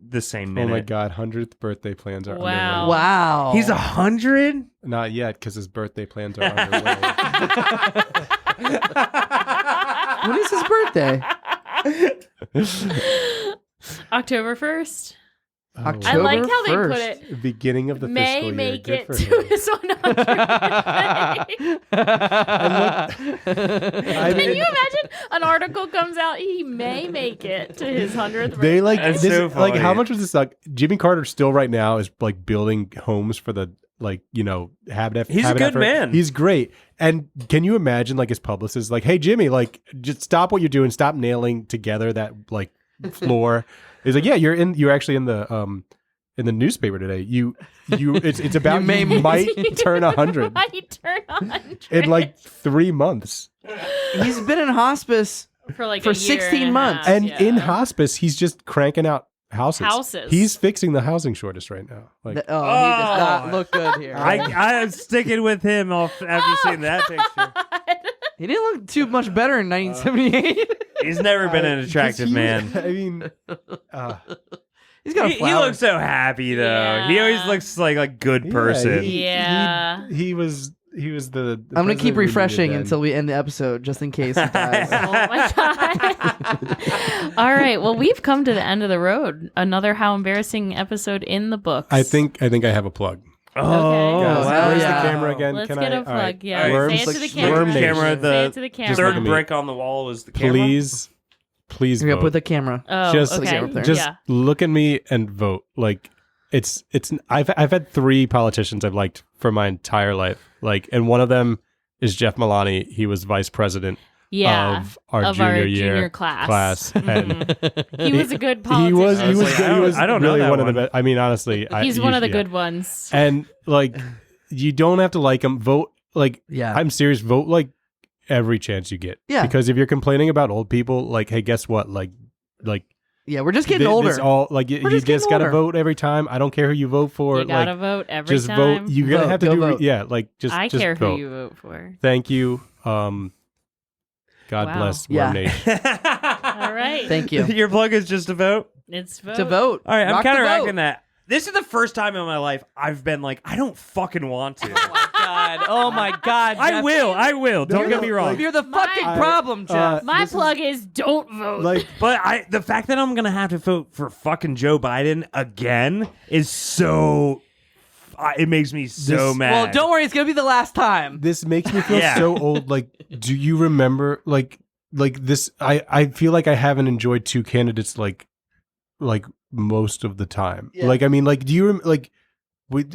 the same minute? Oh my god, 100th birthday plans are Wow. underway. Wow. He's 100. Not yet, because his birthday plans are underway. When is his birthday? October 1st. Oh, I like how they put 1st. it. beginning of the May fiscal year. make Good it for to him. his 100th birthday. Can you imagine an article comes out? He may make it to his 100th birthday. They like That's this, so like how funny. much was this like Jimmy Carter still right now is like building homes for the like habitat. He's a habitat good for- man. He's great. And can you imagine like his publicist like, hey Jimmy, like just stop what you're doing, stop nailing together that like floor. He's like, yeah, you're actually in the newspaper today. It's about You may- you might turn 100 Might turn 100 in like 3 months. He's been in hospice. for like for a year 16 and a months. half, And yeah. in hospice, he's just cranking out houses. He's fixing the housing shortage right now. Like He does not look good here. I'm sticking with him after seeing that picture. He didn't look too much better in 1978. He's never been an attractive man. I mean, He's got a He flower. looks so happy though. He always Yeah. looks like a good person. Yeah. he was the I'm gonna keep president we refreshing needed until we end the episode, just in case he dies. Oh my god. All right. Well, we've come to the end of the road. Another How Embarrassing episode in the books. I think I have a plug. Oh, wow. Where's yeah. the camera again? Let's Can get I? a All plug. right. Yeah. Worms, Say it to the like, camera. Worm Say Nation. it the to the Just camera. look third at me. brick on the wall is the camera. Please You're vote. up with the camera. Oh, just okay. just Yeah. look at me and vote. Like it's I've had 3 politicians I've liked for my entire life. Like, and one of them is Jeff Malani. He was vice president Yeah. of our junior year junior class. and He was a good he politician. was I was like, good. He was I don't know really that one of the one. best. I mean, honestly, He's one of the yeah. good ones. And like, you don't have to like him. Vote like Yeah. I'm serious. Vote like every chance you get. Yeah. Because if you're complaining about old people, like, hey, guess what? Like Yeah, we're just getting thi- older. this all like you We're just just getting gotta older. vote every time. I don't care who you vote for. You gotta like, vote every just time. vote. You're gonna Vote, have to go do. vote. Yeah, like just. I just care vote. who you vote for. Thank you. God Wow. bless Yeah. Worm Nation. All right. Thank you. Your plug is just a vote. It's vote. To vote. All right, I'm Rock the counteracting vote. that. This is the first time in my life I've been like, I don't fucking want to. Oh my God. I Jeff. will. Don't get me wrong. You're the fucking problem, Jeff. My plug is don't vote. Like, But the fact that I'm gonna have to vote for fucking Joe Biden again is so. It makes me so mad. Well, don't worry. It's going to be the last time. this makes me feel Yeah. so old. Like, do you remember like this? I feel like I haven't enjoyed two candidates like most of the time. Yeah. Like, I mean, like, do you like? Like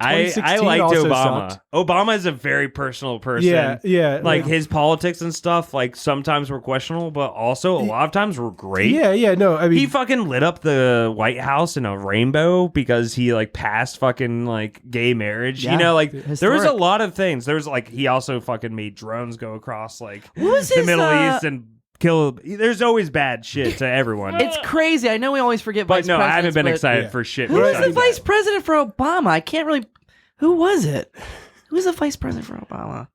I 2016 liked also Obama. sucked. Obama is a very personal person. Yeah. Like his politics and stuff, like sometimes were questionable, but also a lot of times were great. Yeah. No, I mean, He fucking lit up the White House in a rainbow because he like passed fucking like gay marriage. Yeah, You know, like there was a historic. lot of things. There was like he also fucking made drones go across like What was the his, Middle East and kill. There's always bad shit to everyone. It's crazy. I know we always forget but vice no, I haven't presidents, been but excited Yeah. for shit. Who was the besides vice that. president for Obama? I can't really. Who was it? Who was the vice president for Obama?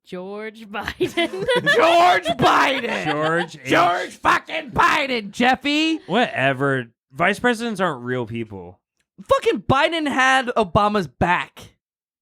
George Biden. George Biden. George fucking Biden, Jeffy. Whatever. Vice presidents aren't real people. Fucking Biden had Obama's back.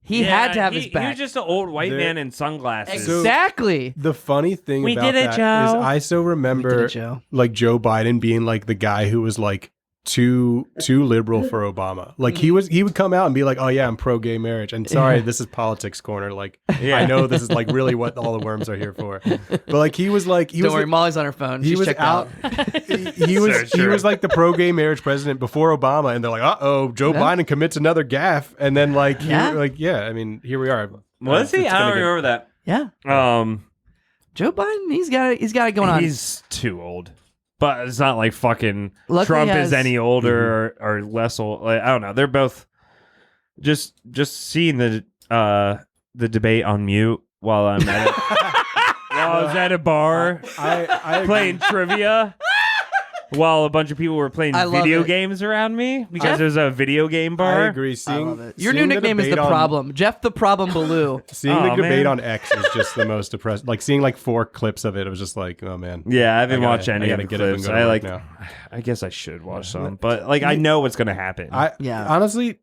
He had to have his He back. was just an old white There- man in sunglasses. So- exactly. the funny thing We about did it, that Joe. is I so remember Joe. like Joe Biden being like the guy who was like too liberal for Obama. Like he would come out and be like, "Oh yeah, I'm pro gay marriage." And sorry, this is politics corner. Like Yeah. I know this is like really what all the worms are here for. But like he was Don't was worry, Molly's on her phone. he She's was checked out. he was So he true. was like the pro gay marriage president before Obama, and they're like, Joe Yeah. Biden commits another gaffe, and then like Yeah. I mean, here we are. Was he? It's I gonna don't get- remember that. Yeah. Joe Biden, he's got it going on. He's too old. But it's not like fucking Luckily Trump he is has- any older or less old. Like, I don't know. They're both just seeing the debate on mute while I'm at it. While I was at a bar I playing trivia. While a bunch of people were playing I love video it. games around me because Jeff? there's a video game bar. I agree. I love Seeing it. Your new seeing nickname is debate the on- problem. Jeff the Problem Baloo. Seeing Oh, the debate man. on X is just the most depressing. Like seeing like 4 clips of it, it was just like, oh man. Yeah, I haven't I gotta- watched any I of gotta the get up and clips. go to I work like. now. I guess I should watch some, but like I know what's gonna happen. Yeah. Honestly,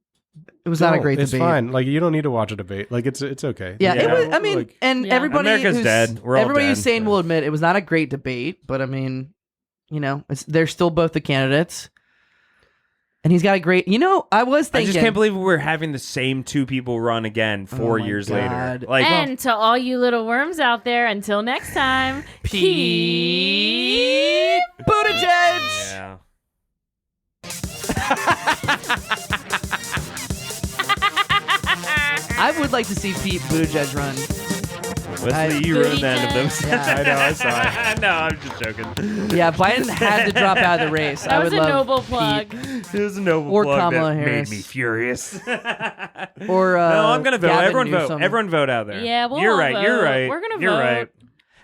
It was not a no, great it's debate. fine. Like you don't need to watch a debate. Like it's okay. Yeah, Yeah. it was. I mean, Like- and Yeah. everybody America's who's dead. We're all everybody who's dead. sane will admit it was not a great debate. But I mean, they're still both the candidates, and he's got a great. I was I thinking. just can't believe we're having the same 2 people run again 4 my years God. later. Like, And to all you little worms out there, until next time, Pete Buttigieg. yeah. I would like to see Pete Buttigieg run. Wesley, you ruined the end of those. Yeah. I know. I saw it. No, I'm just joking. Yeah, Biden had to drop out of the race. that I was would a love noble Pete. plug. It was a noble Or plug Kamala that Harris. made me furious. Or no, I'm gonna vote. Gavin Everyone Newsom. vote. Everyone vote out there. Yeah, we'll You're all right. You're vote. right. We're gonna You're vote. right.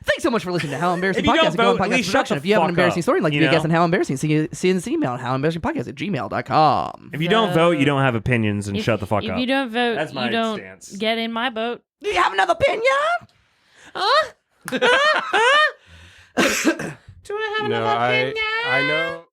Thanks so much for listening to How Embarrassing If you Podcast. don't Go on vote, at Podcast least Production. shut If the you have an fuck embarrassing up, story, like to you be a guest know? on How Embarrassing, send us an email at howembarrassingpodcast@gmail.com. If you don't vote, you don't have opinions, and shut the fuck If up. you don't vote, That's my you don't stance. get in my boat. Do you have another opinion? Huh? Do I have No, another opinion? I know.